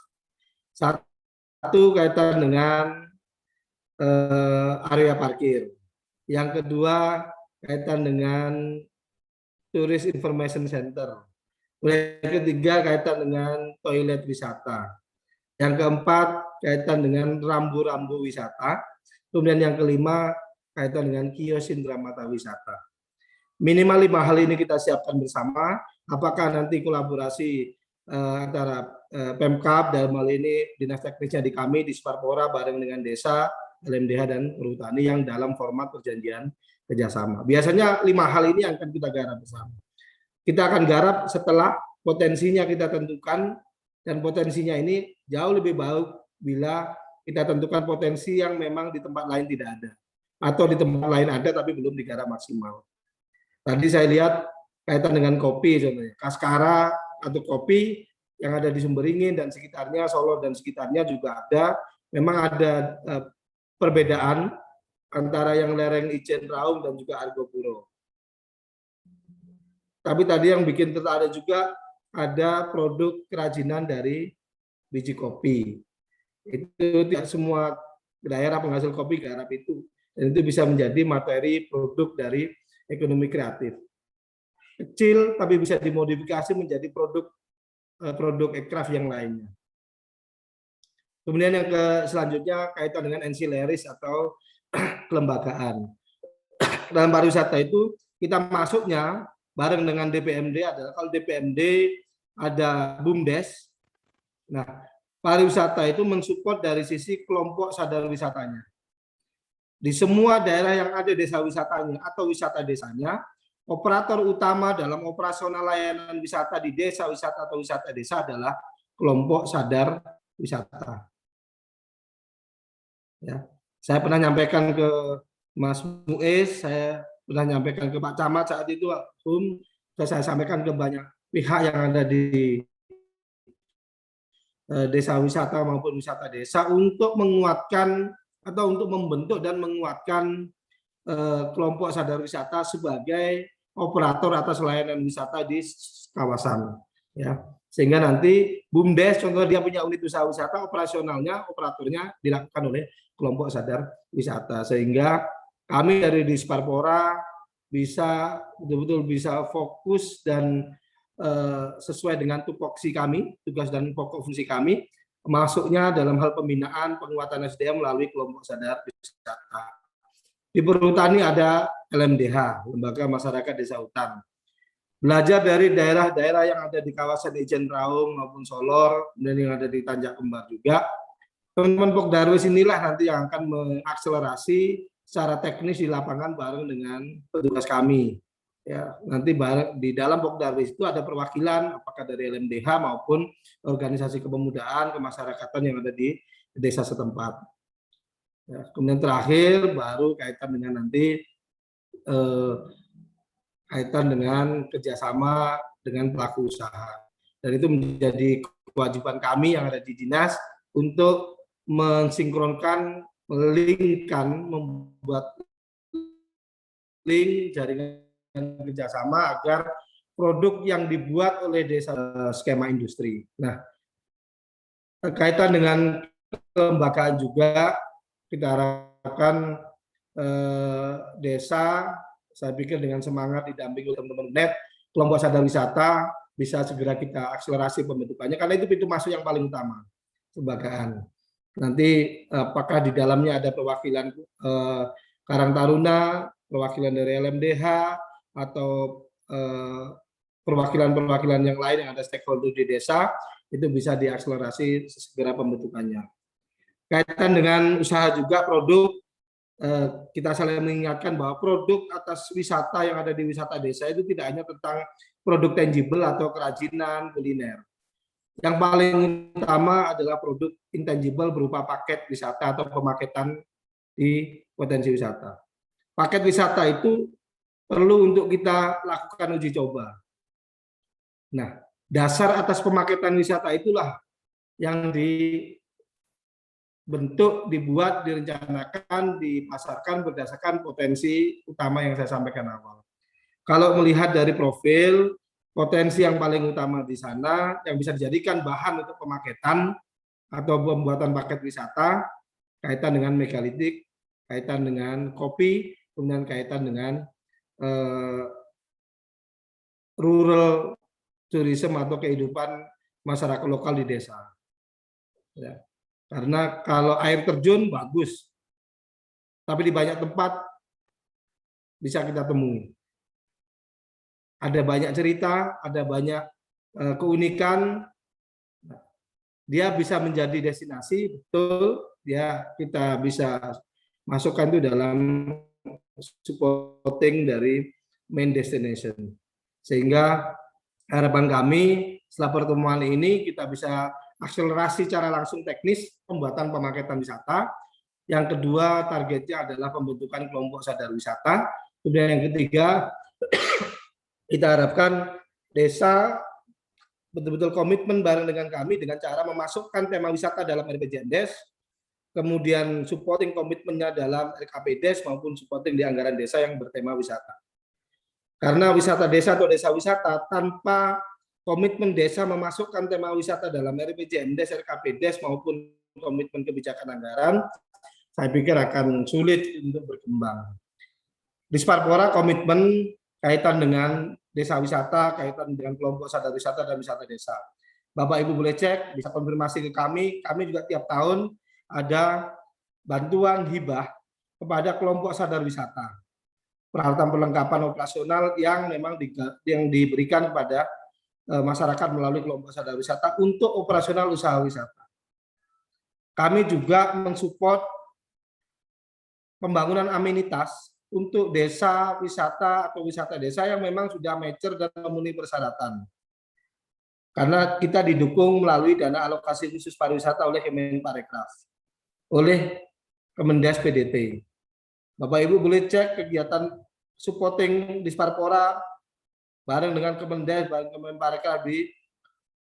Satu kaitan dengan area parkir. Yang kedua kaitan dengan Tourist Information Center. Yang ketiga kaitan dengan toilet wisata. Yang keempat kaitan dengan rambu-rambu wisata. Kemudian yang kelima kaitan dengan kios indera mata wisata. Minimal 5 hal ini kita siapkan bersama. Apakah nanti kolaborasi antara Pemkab dalam hal ini dinas teknisnya di kami di Sparpora bareng dengan desa, LMDH dan perhutani yang dalam format perjanjian kerjasama. Biasanya 5 hal ini yang akan kita garap bersama. Kita akan garap setelah potensinya kita tentukan, dan potensinya ini jauh lebih baik bila kita tentukan potensi yang memang di tempat lain tidak ada, atau di tempat lain ada tapi belum digarap maksimal. Tadi saya lihat kaitan dengan kopi contohnya, Kaskara atau kopi yang ada di Sumberingin dan sekitarnya, Solo dan sekitarnya juga ada. Memang ada perbedaan antara yang lereng Ijen Raung dan juga Argopuro. Tapi tadi yang bikin tertarik juga ada produk kerajinan dari biji kopi. Itu tidak semua daerah penghasil kopi garap itu. Dan itu bisa menjadi materi produk dari ekonomi kreatif. Kecil tapi bisa dimodifikasi menjadi produk ekraf yang lainnya. Kemudian yang selanjutnya kaitan dengan ancillaries atau kelembagaan. Dalam pariwisata itu kita masuknya bareng dengan DPMD adalah kalau DPMD ada BUMDes. Nah, pariwisata itu mensupport dari sisi kelompok sadar wisatanya. Di semua daerah yang ada desa wisatanya atau wisata desanya, operator utama dalam operasional layanan wisata di desa wisata atau wisata desa adalah kelompok sadar wisata. Ya, saya pernah nyampaikan ke Mas Muiz, saya pernah nyampaikan ke Pak Camat saat itu, saya sampaikan ke banyak pihak yang ada di desa wisata maupun wisata desa untuk menguatkan atau untuk membentuk dan menguatkan kelompok sadar wisata sebagai operator atas layanan wisata di kawasan. Ya, sehingga nanti BUMDes contoh dia punya unit usaha wisata, operatornya dilakukan oleh kelompok sadar wisata, sehingga kami dari Disparpora bisa betul-betul bisa fokus dan sesuai dengan tupoksi kami, tugas dan pokok fungsi kami, masuknya dalam hal pembinaan penguatan SDM melalui kelompok sadar wisata. Di perhutani ada LMDH, Lembaga Masyarakat Desa Hutan. Belajar dari daerah-daerah yang ada di kawasan Ijen Raung maupun Solor, dan yang ada di Tanjak Kembar juga. Teman-teman Pokdarwis inilah nanti yang akan mengakselerasi secara teknis di lapangan bareng dengan petugas kami. Ya, nanti bareng di dalam Pokdarwis itu ada perwakilan apakah dari LMDH maupun organisasi kepemudaan, kemasyarakatan yang ada di desa setempat. Ya, kemudian terakhir baru kaitan dengan nanti kaitan dengan kerjasama dengan pelaku usaha. Dan itu menjadi kewajiban kami yang ada di dinas untuk mensinkronkan, melingkan, membuat link jaringan kerjasama agar produk yang dibuat oleh desa skema industri. Nah, kaitan dengan kelembagaan juga kita harapkan desa, saya pikir dengan semangat didampingi oleh teman-teman UNED, kelompok sadar wisata bisa segera kita akselerasi pembentukannya karena itu pintu masuk yang paling utama kelembagaan. Nanti apakah di dalamnya ada perwakilan Karang Taruna, perwakilan dari LMDH atau perwakilan-perwakilan yang lain yang ada stakeholder di desa, itu bisa diakselerasi segera pembentukannya. Kaitan dengan usaha juga produk, kita saling mengingatkan bahwa produk atas wisata yang ada di wisata desa itu tidak hanya tentang produk tangible atau kerajinan kuliner. Yang paling utama adalah produk intangible berupa paket wisata atau pemaketan di potensi wisata. Paket wisata itu perlu untuk kita lakukan uji coba. Nah, dasar atas pemaketan wisata itulah yang dibentuk, dibuat, direncanakan, dipasarkan berdasarkan potensi utama yang saya sampaikan awal. Kalau melihat dari profil, potensi yang paling utama di sana yang bisa dijadikan bahan untuk pemaketan atau pembuatan paket wisata, kaitan dengan megalitik, kaitan dengan kopi, kemudian kaitan dengan rural tourism atau kehidupan masyarakat lokal di desa. Ya. Karena kalau air terjun bagus, tapi di banyak tempat bisa kita temui. Ada banyak cerita, ada banyak keunikan. Dia bisa menjadi destinasi, betul. Ya, kita bisa masukkan itu dalam supporting dari main destination. Sehingga harapan kami setelah pertemuan ini kita bisa akselerasi secara langsung teknis pembuatan pemaketan wisata. Yang kedua targetnya adalah pembentukan kelompok sadar wisata. Kemudian yang ketiga Kita harapkan desa betul-betul komitmen bareng dengan kami dengan cara memasukkan tema wisata dalam RPJMDes, kemudian supporting komitmennya dalam RKPDes maupun supporting di anggaran desa yang bertema wisata. Karena wisata desa atau desa wisata tanpa komitmen desa memasukkan tema wisata dalam RPJMDes, RKPDes maupun komitmen kebijakan anggaran, saya pikir akan sulit untuk berkembang. Disparpora komitmen kaitan dengan desa wisata, kaitan dengan kelompok sadar wisata dan wisata desa. Bapak Ibu boleh cek, bisa konfirmasi ke kami juga tiap tahun ada bantuan hibah kepada kelompok sadar wisata. Peralatan perlengkapan operasional yang memang diberikan kepada masyarakat melalui kelompok sadar wisata untuk operasional usaha wisata. Kami juga mensupport pembangunan amenitas untuk desa wisata atau wisata desa yang memang sudah mature dan memenuhi persyaratan. Karena kita didukung melalui dana alokasi khusus pariwisata oleh Kemenparekraf, oleh Kemendes PDT. Bapak Ibu boleh cek kegiatan supporting Disparpora bareng dengan Kemendes, bareng Kemenparekraf di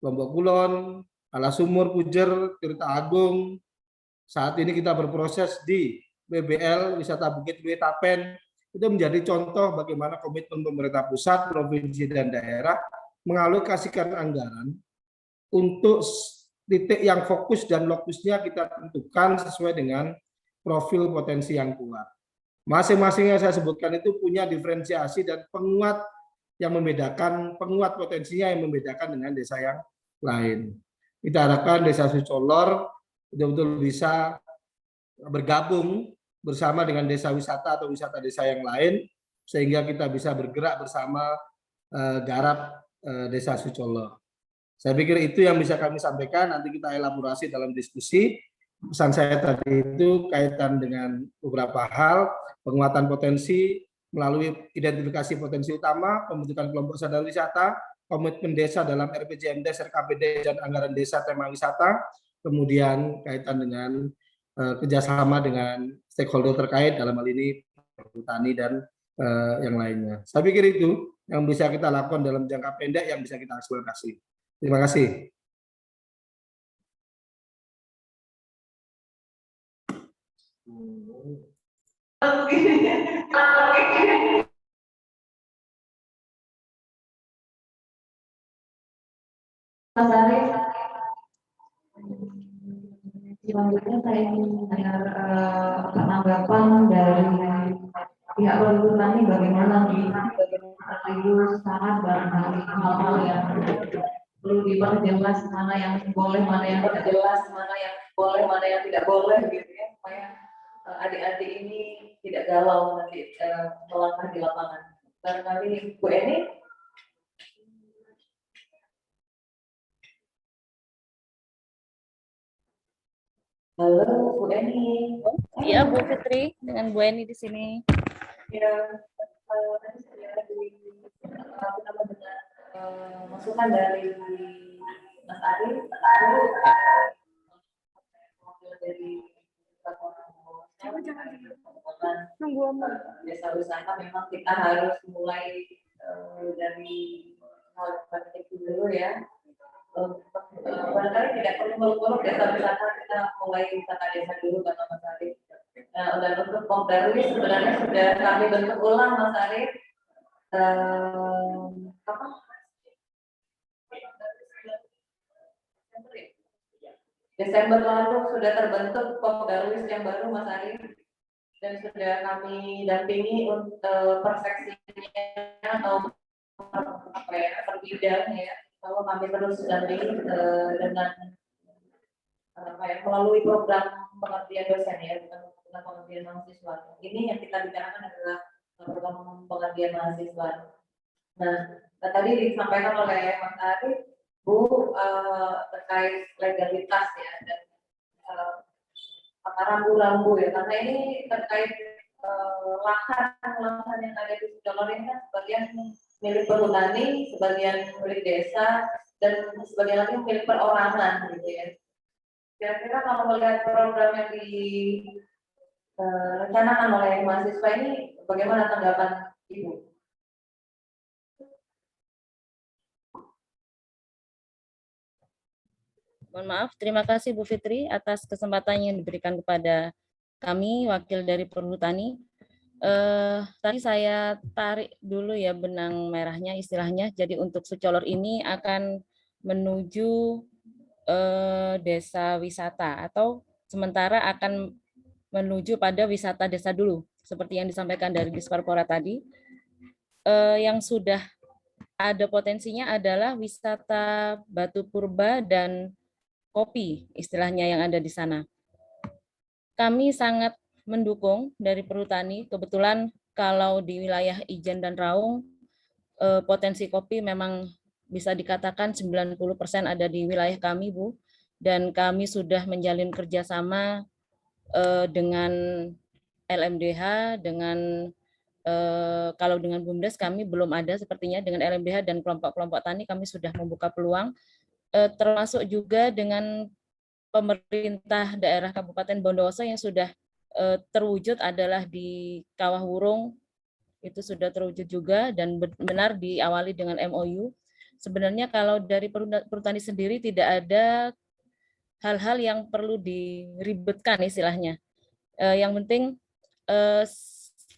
Lombok Kulon, Alasumur, Pujer, Tirta Agung. Saat ini kita berproses di BBL, Wisata Bukit Duri Tapen, itu menjadi contoh bagaimana komitmen pemerintah pusat, provinsi, dan daerah mengalokasikan anggaran untuk titik yang fokus dan lokusnya kita tentukan sesuai dengan profil potensi yang kuat. Masing-masing yang saya sebutkan itu punya diferensiasi dan penguat yang membedakan, penguat potensinya yang membedakan dengan desa yang lain. Kita harapkan desa Sucolor betul-betul bisa bergabung bersama dengan desa wisata atau wisata desa yang lain sehingga kita bisa bergerak bersama garap desa Sucolor. Saya pikir itu yang bisa kami sampaikan, nanti kita elaborasi dalam diskusi. Pesan saya tadi itu kaitan dengan beberapa hal, penguatan potensi melalui identifikasi potensi utama, pembentukan kelompok sadar wisata, komitmen desa dalam RPJMDes, RKPD, dan anggaran desa tema wisata, kemudian kaitan dengan kerjasama dengan stakeholder terkait dalam hal ini petani dan yang lainnya. Saya pikir itu yang bisa kita lakukan dalam jangka pendek yang bisa kita akselerasi. Terima kasih. Mas Arief, selanjutnya saya ingin mendengar tanggapan dari pihak perhutani bagaimana sekaligus sangat barangkali hal-hal yang perlu diperjelas, mana yang boleh, mana yang tidak jelas, mana yang boleh, mana yang tidak boleh, gitu ya, supaya adik-adik ini tidak galau nanti melangkah di lapangan. Barangkali Bu Eni. Halo Bu Eni. Iya Bu Fitri, dengan Bu Eni di sini. Ya, tadi saya dengan masukan dari Mas Arief, dari desa wisata memang kita harus mulai dari hal seperti itu dulu ya. Barangkali tidak perlu muluk-muluk desa wisata, kita mulai wisata desa dulu kata Mas Arief. Nah, untuk Pomdarwis sebenarnya sudah kami bentuk ulang Mas Arief. Desember lalu sudah terbentuk Pomdarwis yang baru Mas Arief, dan sudah kami dampingi untuk perseksinya atau apa ya, per bidang ya. Kalau kami terus dampingi dengan melalui program pengertian dosen ya, bukan pengertian mahasiswa. Ini yang kita bicarakan adalah program pengertian mahasiswa. Nah, tadi disampaikan oleh Mas Arief, Bu, terkait legalitas ya dan rambu-rambu ya, karena ini terkait lahan yang ada di Sucolor ini kan sebagian milik perhutani, sebagian milik desa, dan sebagian lagi milik perorangan gitu ya. Kira-kira kalau melihat program yang direncanakan oleh mahasiswa ini, bagaimana tanggapan Ibu? Mohon maaf, terima kasih Bu Fitri atas kesempatan yang diberikan kepada kami, wakil dari Perhutani. Tadi saya tarik dulu ya benang merahnya istilahnya. Jadi untuk Sucolor ini akan menuju desa wisata atau sementara akan menuju pada wisata desa dulu. Seperti yang disampaikan dari Disparpora tadi. Yang sudah ada potensinya adalah wisata Batu Purba dan kopi istilahnya yang ada di sana. Kami sangat mendukung dari Perhutani. Kebetulan kalau di wilayah Ijen dan Raung potensi kopi memang bisa dikatakan 90% ada di wilayah kami, Bu. Dan kami sudah menjalin kerjasama dengan LMDH, dengan kalau dengan BUMDes kami belum ada sepertinya, dengan LMDH dan kelompok-kelompok tani kami sudah membuka peluang, termasuk juga dengan pemerintah daerah Kabupaten Bondowoso yang sudah terwujud adalah di Kawah Wurung, itu sudah terwujud juga dan benar diawali dengan MOU. Sebenarnya kalau dari Perhutani sendiri tidak ada hal-hal yang perlu diribetkan istilahnya. Yang penting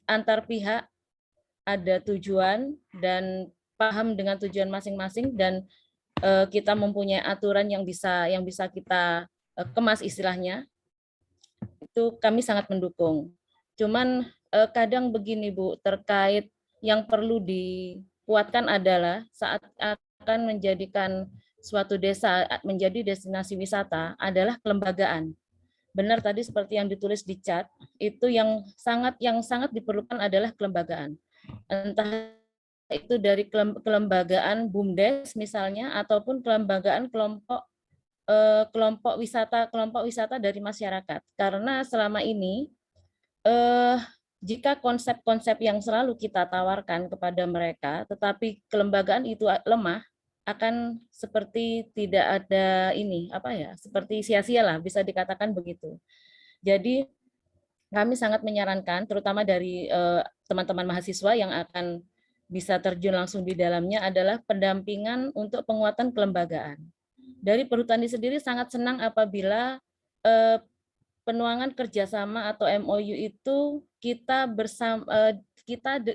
antar pihak ada tujuan dan paham dengan tujuan masing-masing dan kita mempunyai aturan yang bisa kita kemas istilahnya, itu kami sangat mendukung. Cuman kadang begini Bu, terkait yang perlu dikuatkan adalah saat akan menjadikan suatu desa menjadi destinasi wisata adalah kelembagaan. Benar tadi seperti yang ditulis di chat, itu yang sangat diperlukan adalah kelembagaan. Entah itu dari kelembagaan BUMDes misalnya ataupun kelembagaan kelompok wisata dari masyarakat, karena selama ini jika konsep-konsep yang selalu kita tawarkan kepada mereka tetapi kelembagaan itu lemah, akan seperti tidak ada seperti sia-sia lah, bisa dikatakan begitu. Jadi kami sangat menyarankan terutama dari teman-teman mahasiswa yang akan bisa terjun langsung di dalamnya adalah pendampingan untuk penguatan kelembagaan. Dari Perhutani sendiri sangat senang apabila penuangan kerjasama atau MOU itu kita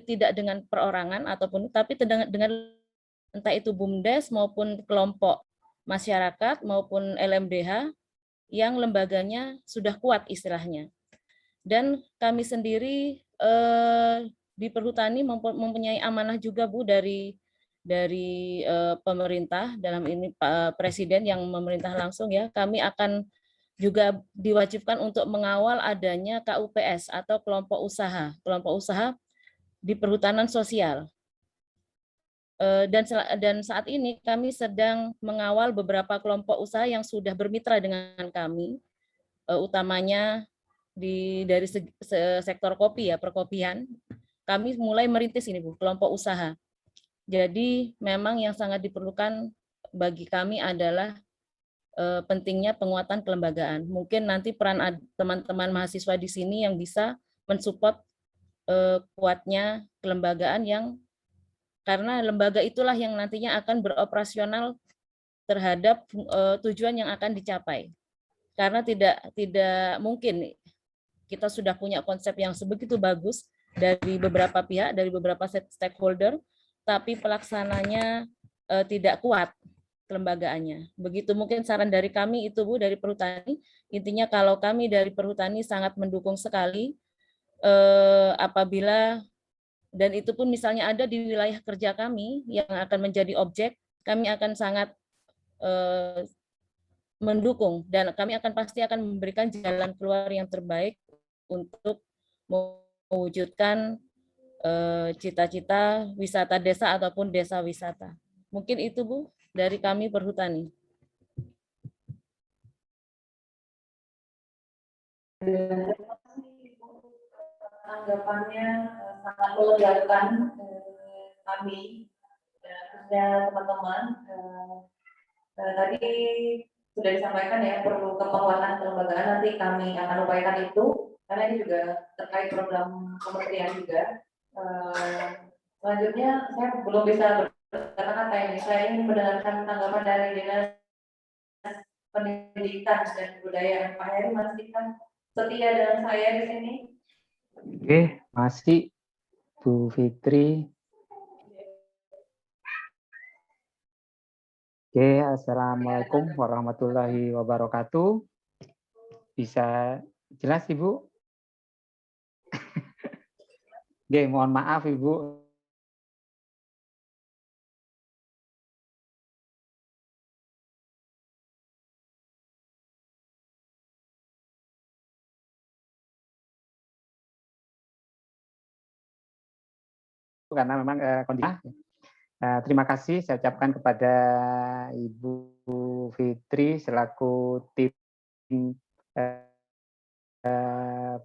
tidak dengan perorangan ataupun tapi dengan entah itu BUMDes maupun kelompok masyarakat maupun LMDH yang lembaganya sudah kuat istilahnya. Dan kami sendiri di Perhutani mempunyai amanah juga Bu dari pemerintah, dalam ini Pak Presiden yang memerintah langsung ya, kami akan juga diwajibkan untuk mengawal adanya KUPS atau kelompok usaha di perhutanan sosial. Dan saat ini kami sedang mengawal beberapa kelompok usaha yang sudah bermitra dengan kami, utamanya dari sektor kopi ya, perkopian. Kami mulai merintis ini Bu, kelompok usaha. Jadi memang yang sangat diperlukan bagi kami adalah pentingnya penguatan kelembagaan. Mungkin nanti peran teman-teman mahasiswa di sini yang bisa mensupport kuatnya kelembagaan karena lembaga itulah yang nantinya akan beroperasional terhadap tujuan yang akan dicapai. Karena tidak mungkin kita sudah punya konsep yang sebegitu bagus dari beberapa pihak, dari beberapa stakeholder, tapi pelaksananya tidak kuat kelembagaannya. Begitu mungkin saran dari kami itu Bu, dari Perhutani. Intinya kalau kami dari Perhutani sangat mendukung sekali apabila, dan itu pun misalnya ada di wilayah kerja kami yang akan menjadi objek, kami akan sangat mendukung dan kami pasti akan memberikan jalan keluar yang terbaik untuk mewujudkan cita-cita wisata desa ataupun desa wisata. Mungkin itu Bu dari kami Perhutani. Tanggapannya sangat melegakan kami, khususnya teman-teman. Tadi sudah disampaikan ya, perlu penguatan kelembagaan, nanti kami akan upayakan itu, karena ini juga terkait program kementerian juga. Selanjutnya saya belum bisa berkata-kata ini, saya ingin mendengarkan tanggapan dari Dinas Pendidikan dan Kebudayaan. Pak Heri masih setia dengan saya di sini. Oke, masih Bu Fitri. Oke, Assalamualaikum warahmatullahi wabarakatuh. Bisa jelas Ibu? Oke, mohon maaf Ibu. Karena memang kondisi. Terima kasih saya ucapkan kepada Ibu Fitri selaku tim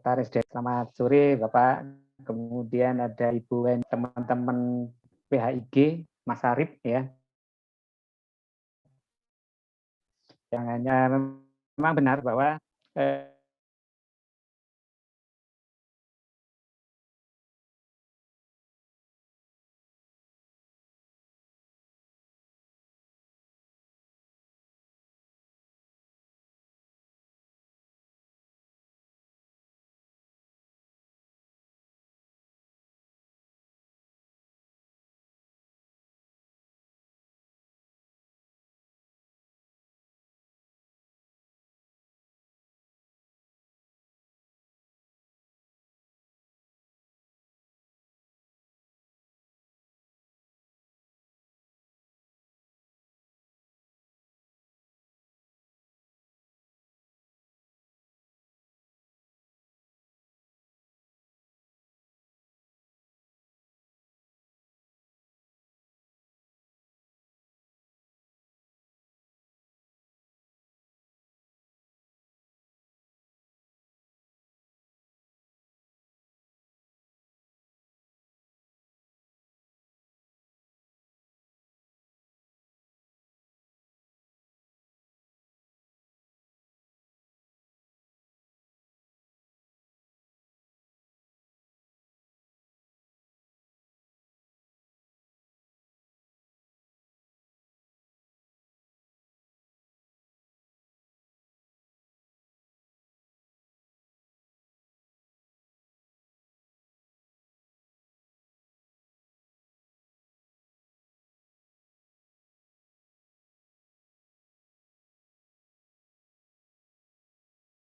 Paris. Selamat sore Bapak. Kemudian ada Ibu Wen, teman-teman PHIG, Mas Arif ya. Yang hanya memang benar bahwa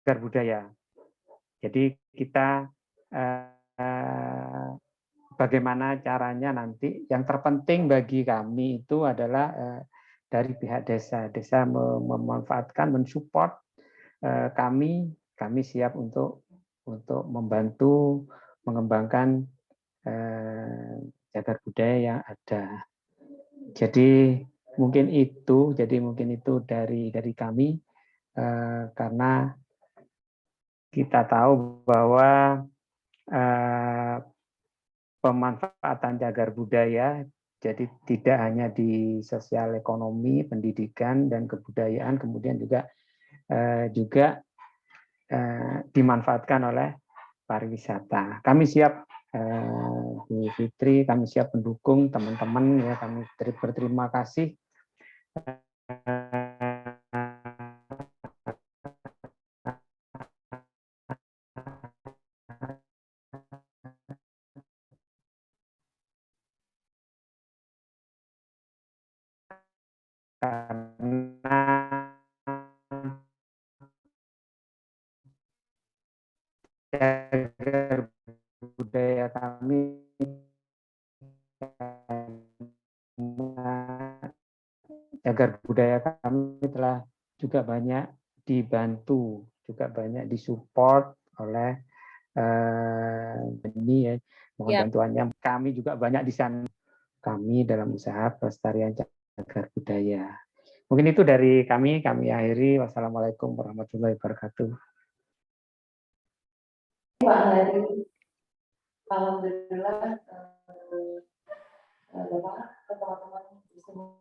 cagar budaya. Jadi kita bagaimana caranya nanti yang terpenting bagi kami itu adalah dari pihak desa. Desa memanfaatkan, mensupport kami siap untuk membantu mengembangkan cagar budaya yang ada. Jadi mungkin itu dari kami karena kita tahu bahwa pemanfaatan cagar budaya jadi tidak hanya di sosial ekonomi, pendidikan dan kebudayaan, kemudian juga dimanfaatkan oleh pariwisata. Kami siap Bu Fitri, kami siap mendukung teman-teman ya, kami berterima kasih karena cagar budaya kami telah juga banyak dibantu, juga banyak disupport oleh ini ya, mohon bantuannya. Kami juga banyak di sana kami dalam usaha pelestarian cagar budaya. Mungkin itu dari kami akhiri. Wassalamualaikum warahmatullahi wabarakatuh. Pak Heri, alhamdulillah Bapak, teman-teman di semua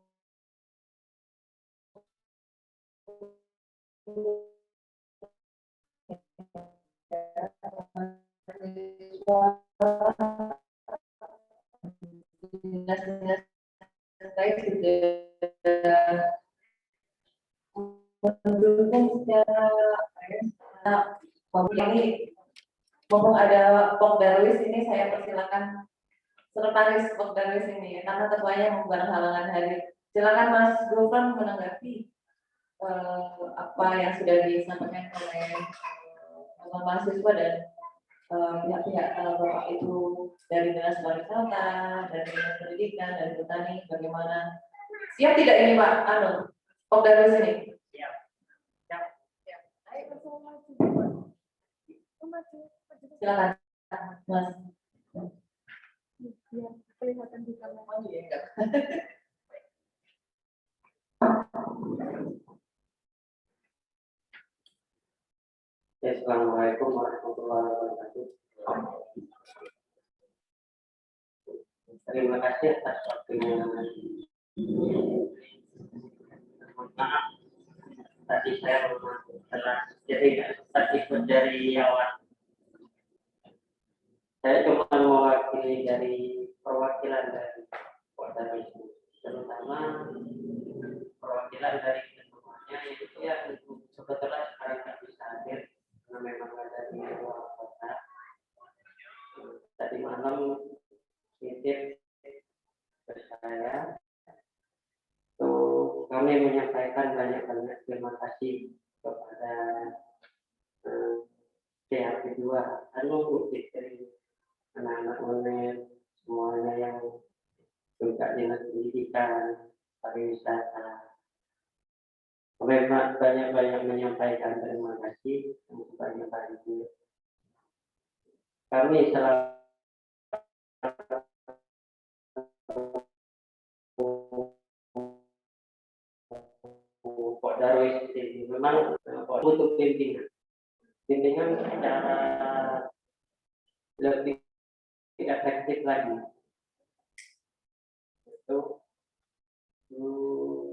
dinas-dinas terkait sudah Mumpung ada Pok Darwis ini, saya persilakan sekretaris Pok Darwis ini, karena ketuanya bukan halangan hadir. Silakan Mas Gufron menanggapi apa yang sudah disampaikan oleh mahasiswa dan pihak-pihak Bapak itu dari Dinas Pariwisata, dari Dinas Pendidikan, dari Petani, bagaimana? Siap tidak ini Pak Pok Darwis ini? Siap. Silakan Mas. Kelihatan di kamera. Assalamualaikum warahmatullahi wabarakatuh. Terima kasih atas waktunya. Maaf, tadi saya telah jadi ikut dari awal. Saya cuma mewakili dari perwakilan dari Kota Bandung, terutama perwakilan dari semuanya itu yang sebetulnya sekarang tidak bisa hadir karena memang ada di luar kota. Tadi malam titip ke saya, kami menyampaikan banyak-banyak terima kasih kepada PHP 2 Fitri, anak-anak UNED, semuanya yang juga Dinas Pendidikan, Pariwisata. Kami banyak-banyak menyampaikan terima kasih sebanyak-banyaknya. Kami selalu Pak Darwis ini memang untuk pimpinan secara lebih efektif lagi. Itu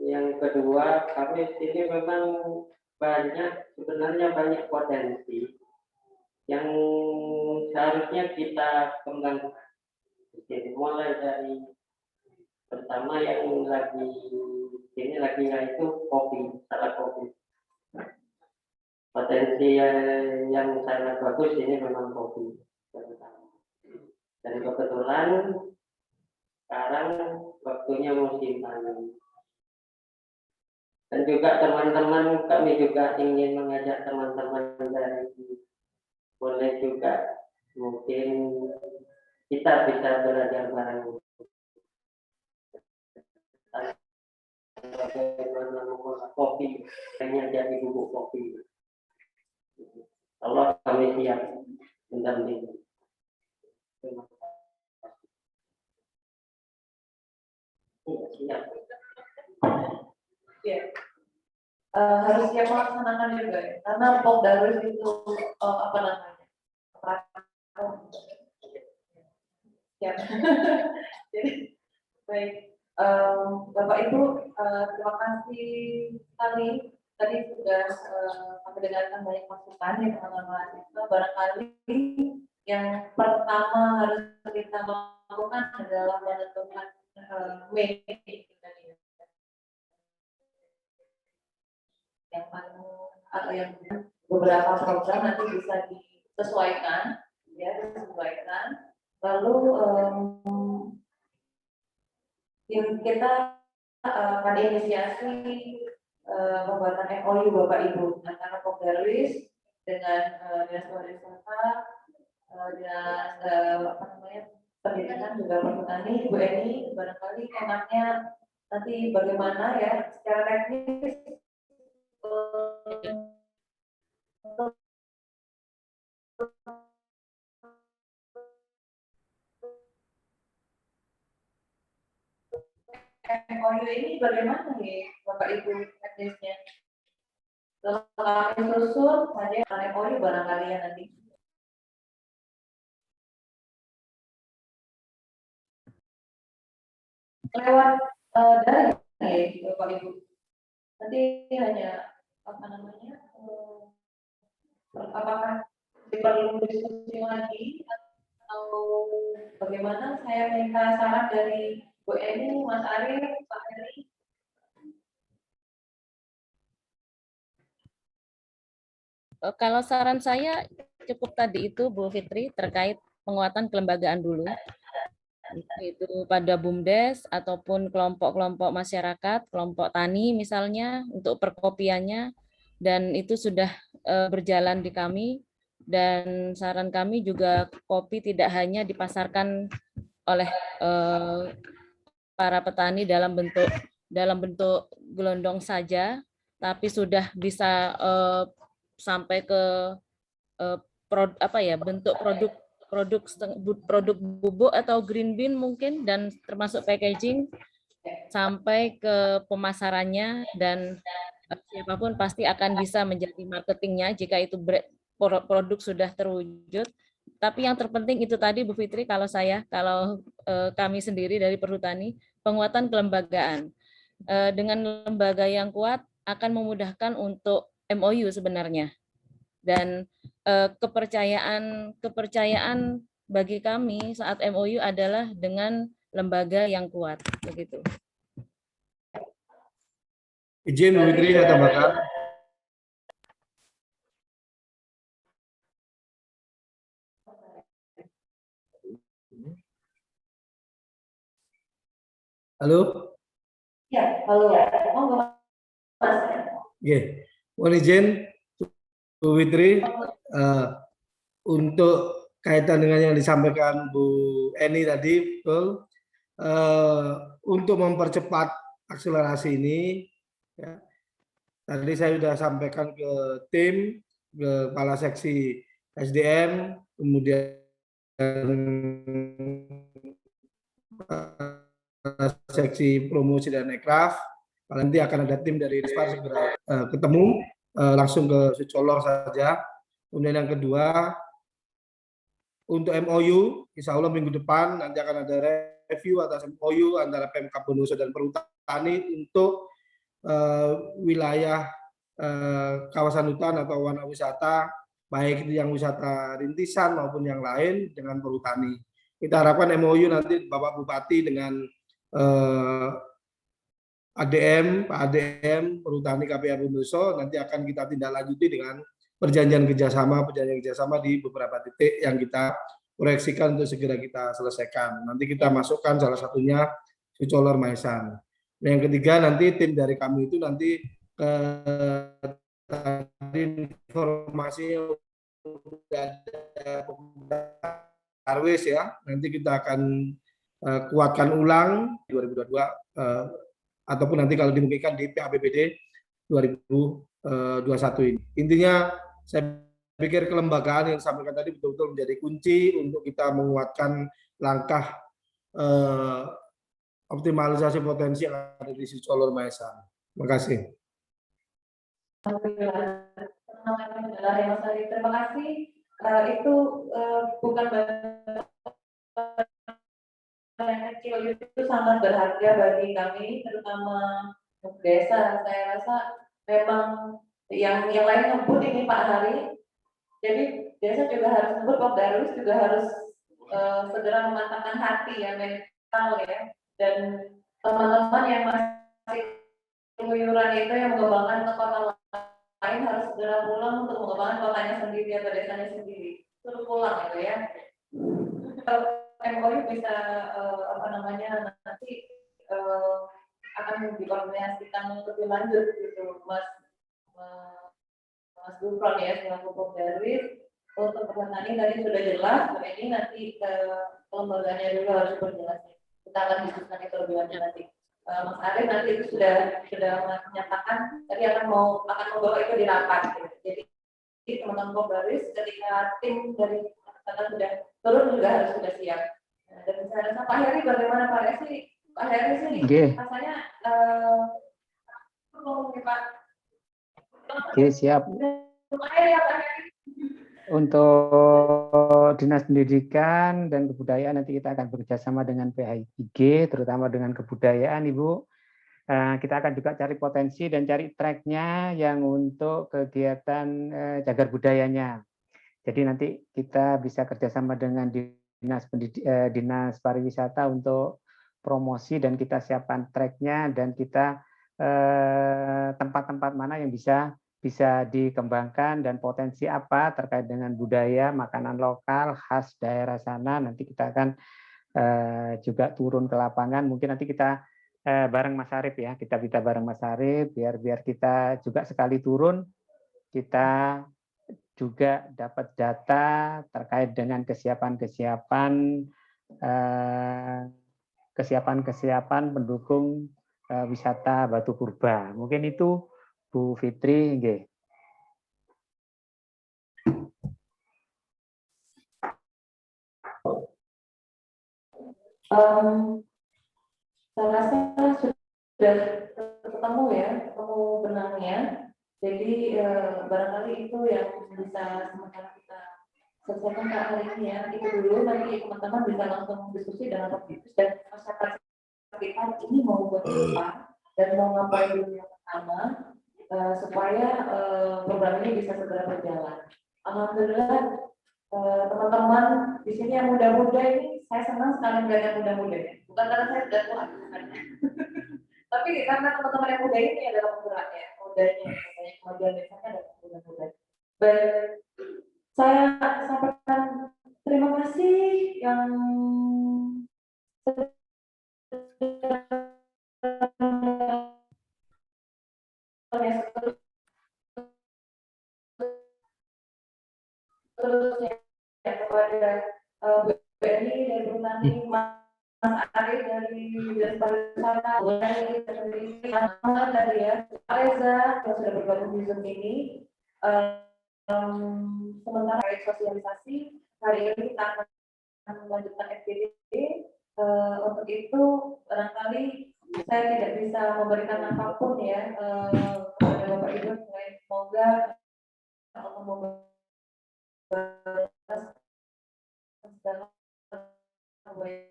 yang kedua, kami sini memang sebenarnya banyak potensi yang seharusnya kita kembangkan. Jadi mulai dari pertama yang lagi yaitu kopi, salah kopi. Potensi yang sangat bagus ini memang kopi. Dan kebetulan sekarang waktunya musim panen. Dan juga teman-teman, kami juga ingin mengajak teman-teman dari boleh juga mungkin kita bisa belajar bareng. Bagaimana mengolah kopi, hanya jadi bubuk kopi. Allah kami siap mendampingi. Terima kasih. Siap. Ya. Harus siap melaksanakan juga ya, karena Pok Darwis itu apa namanya? Siap. Jadi baik. Bapak Ibu, terima kasih sekali. Tadi sudah kami dengarkan banyak masukan dari teman-teman mahasiswa. Barangkali yang pertama harus kita lakukan adalah menentukan yang paling atau yang beberapa program nanti bisa disesuaikan, Lalu kita akan inisiasi pembuatan MOU Bapak Ibu antara Pok Darwis dengan Dinas Pariwisata, Dinas Pendidikan juga Perhutani, Bu Eni, barangkali enaknya nanti bagaimana ya secara teknis MOU ini bagaimana nih Bapak Ibu teknisnya? Kalau kami susun saja MOU barangkali ya nanti. Lewat dari Bapak Ibu. Nanti hanya apa namanya? Apakah perlu diskusi lagi atau bagaimana? Saya minta saran dari Bu Eni, Mas Arief, Pak Heri. Kalau saran saya cukup tadi itu Bu Fitri terkait penguatan kelembagaan dulu, itu pada BUMDes ataupun kelompok-kelompok masyarakat, kelompok tani misalnya untuk perkopiannya, dan itu sudah berjalan di kami. Dan saran kami juga kopi tidak hanya dipasarkan oleh para petani dalam bentuk gelondong saja, tapi sudah bisa sampai ke bentuk produk bubuk atau green bean mungkin, dan termasuk packaging sampai ke pemasarannya, dan siapapun pasti akan bisa menjadi marketingnya jika itu produk sudah terwujud. Tapi yang terpenting itu tadi Bu Fitri, kalau kami sendiri dari Perhutani, penguatan kelembagaan. Dengan lembaga yang kuat akan memudahkan untuk MOU sebenarnya. Dan kepercayaan bagi kami saat MOU adalah dengan lembaga yang kuat, begitu. Izin Bu Fitri, saya tambahkan. Halo? Ya, halo. Oke, mohon izin Bu Fitri, untuk kaitan dengan yang disampaikan Bu Eni tadi, betul, untuk mempercepat akselerasi ini, ya, tadi saya sudah sampaikan ke tim, ke kepala seksi SDM, kemudian seksi promosi dan ekraf. Nanti akan ada tim dari Dispar segera ketemu, langsung ke Sucolor saja. Kemudian yang kedua, untuk MOU, insya Allah minggu depan nanti akan ada review atas MOU antara Pemkab Bondowoso dan Perhutani untuk wilayah kawasan hutan atau warna wisata, baik itu yang wisata rintisan maupun yang lain dengan Perhutani. Kita harapkan MOU nanti Bapak Bupati dengan ADM, Pak ADM, Perhutani KPA Bondowoso nanti akan kita tindak lanjuti dengan perjanjian kerjasama di beberapa titik yang kita proyeksikan untuk segera kita selesaikan. Nanti kita masukkan salah satunya Sucolor Maesan. Yang ketiga nanti tim dari kami itu nanti informasi Arwis ya, nanti kita akan kuatkan ulang 2022 ataupun nanti kalau dimungkinkan di PAPBD 2021 ini. Intinya saya pikir kelembagaan yang disampaikan tadi betul-betul menjadi kunci untuk kita menguatkan langkah optimalisasi potensi yang ada di Sucolor Maesan. Terima kasih. Terima kasih. Itu bukan yang kecil, itu sangat berharga bagi kami, terutama desa. Saya rasa memang yang lain ngebut ini Pak Hari. Jadi desa juga harus ngebut, Pak Darus juga harus segera mematangkan hati ya, mental ya. Dan teman-teman yang masih keluyuran itu yang mengembangkan ke kota lain harus segera pulang untuk mengembangkan kotanya sendiri atau desanya sendiri. Suruh pulang gitu ya. MOU bisa nanti akan dikoordinasikan lebih lanjut gitu, Mas Gufron ya, selaku Pemdarwis. Untuk Perhutani tadi sudah jelas, ini nanti kelembagaannya juga harus berjelas. Kita akan diskusikan itu lebih lanjut nanti. Mas Arief nanti itu sudah menyatakan tadi akan membawa itu di rapat. Gitu. Jadi teman-teman Pemdarwis ketika tim dari sudah turun juga sudah siap. Dan saya rasa Pak Heri bagaimana Pak Heri? Pak Heri sih rasanya Pak. Oke, siap. Untuk Dinas Pendidikan dan Kebudayaan nanti kita akan bekerjasama dengan PHIG, terutama dengan kebudayaan, Ibu. Kita akan juga cari potensi dan cari tracknya yang untuk kegiatan cagar budayanya. Jadi nanti kita bisa kerjasama dengan Dinas Pariwisata untuk promosi, dan kita siapkan tracknya, dan kita tempat-tempat mana yang bisa bisa dikembangkan dan potensi apa terkait dengan budaya, makanan lokal khas daerah sana. Nanti kita akan juga turun ke lapangan. Mungkin nanti kita bareng Mas Arif ya, kita bareng Mas Arif biar kita juga sekali turun kita juga dapat data terkait dengan kesiapan pendukung wisata Batu Purba. Mungkin itu Bu Fitri, nggih. Saya rasa sudah ketemu ya, ketemu benangnya. Jadi barangkali itu yang bisa sementara kita selesaikan hari ini ya. Itu dulu, nanti teman-teman bisa langsung diskusi dengan aktivis dan masyarakat sekitar ini mau buat apa dan mau ngapain dulu yang pertama supaya program ini bisa segera berjalan. Alhamdulillah teman-teman di sini yang muda-muda ini saya senang sekali melihat yang muda-muda ya. Bukan karena saya sudah tua, tapi karena teman-teman yang muda ini adalah penggeraknya, mudanya, banyak kemajuan desanya adalah muda-muda. Baik, saya sampaikan terima kasih yang terusnya kepada Bu Eni dari Pertani, Mas Arif dari Pariwisata, Bu Eni dari Ahmad tadi ya, Reza yang sudah bergabung di Zoom ini. Sementara sosialisasi hari ini kita akan melanjutkan FGD. Untuk itu barangkali saya tidak bisa memberikan apapun ya kepada Bapak Ibu, semoga Allah membalas segala semuanya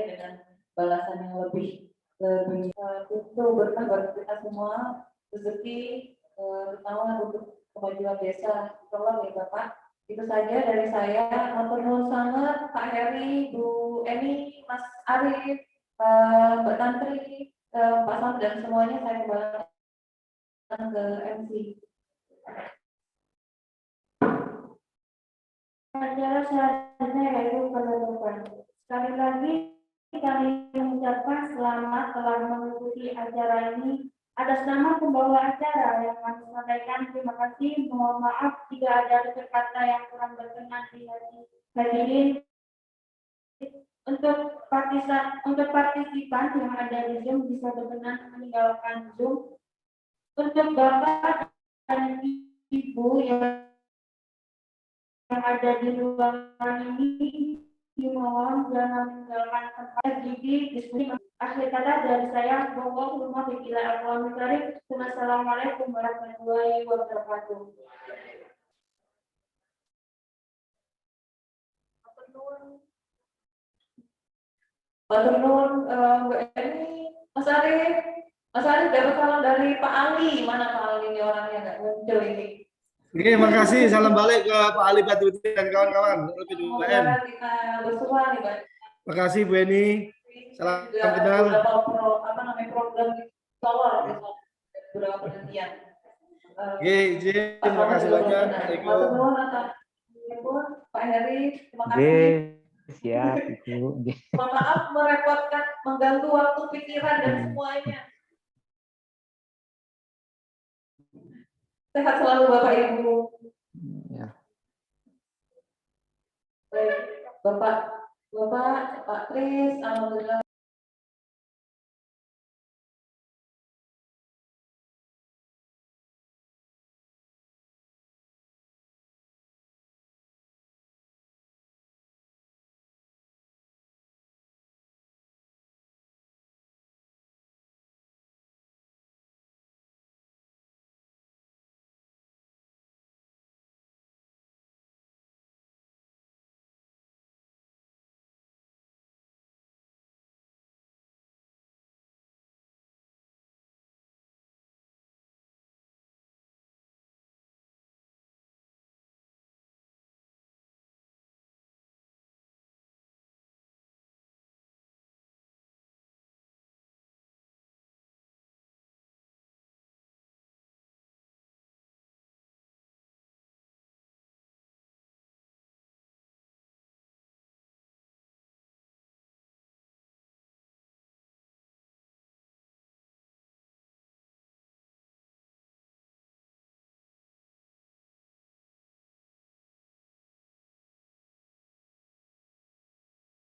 dengan balasan yang lebih itu berkah bagi kita semua, rezeki terutama untuk kemajuan desa. Tolong ya Bapak. Itu saja dari saya. Matur nuwun sangat Pak Heri, Bu Eni, Mas Arif, Mbak Tantri, Pak Sam dan semuanya saya kembalikan ke MC. Acara selanjutnya yaitu penutupan. Sekali lagi kami mengucapkan selamat telah mengikuti acara ini. Atas nama pembawa acara yang kami sampaikan terima kasih. Mohon maaf jika ada kata yang kurang berkenan di hati hadirin. Untuk partisipan yang ada di Zoom bisa berkenan meninggalkan Zoom. Untuk Bapak dan Ibu yang ada di ruangan ini, dimohon jangan meninggalkan tempat. Jadi diskusi akhir kata dari saya, Wassalamualaikum warahmatullahi wabarakatuh. Matur nuwun Mbak Eni, Mas Arif dapat salam dari Pak Ali. Mana Pak Ali ini orangnya nggak muncul ini. Oke, makasih. Salam balik ke Pak Ali Batuti dan kawan-kawan. Semoga kita bersua nih, Mbak. Makasih Bu Eni. Salam kenal. Beberapa program di Solo, beberapa penelitian. Oke, izin. Terima kasih banyak. Assalamualaikum. Pak Heri, terima kasih. Siap, Ibu. Maaf merepotkan, mengganggu waktu pikiran dan semuanya. Sehat selalu Bapak Ibu. Ya. Baik, Bapak Kris, alhamdulillah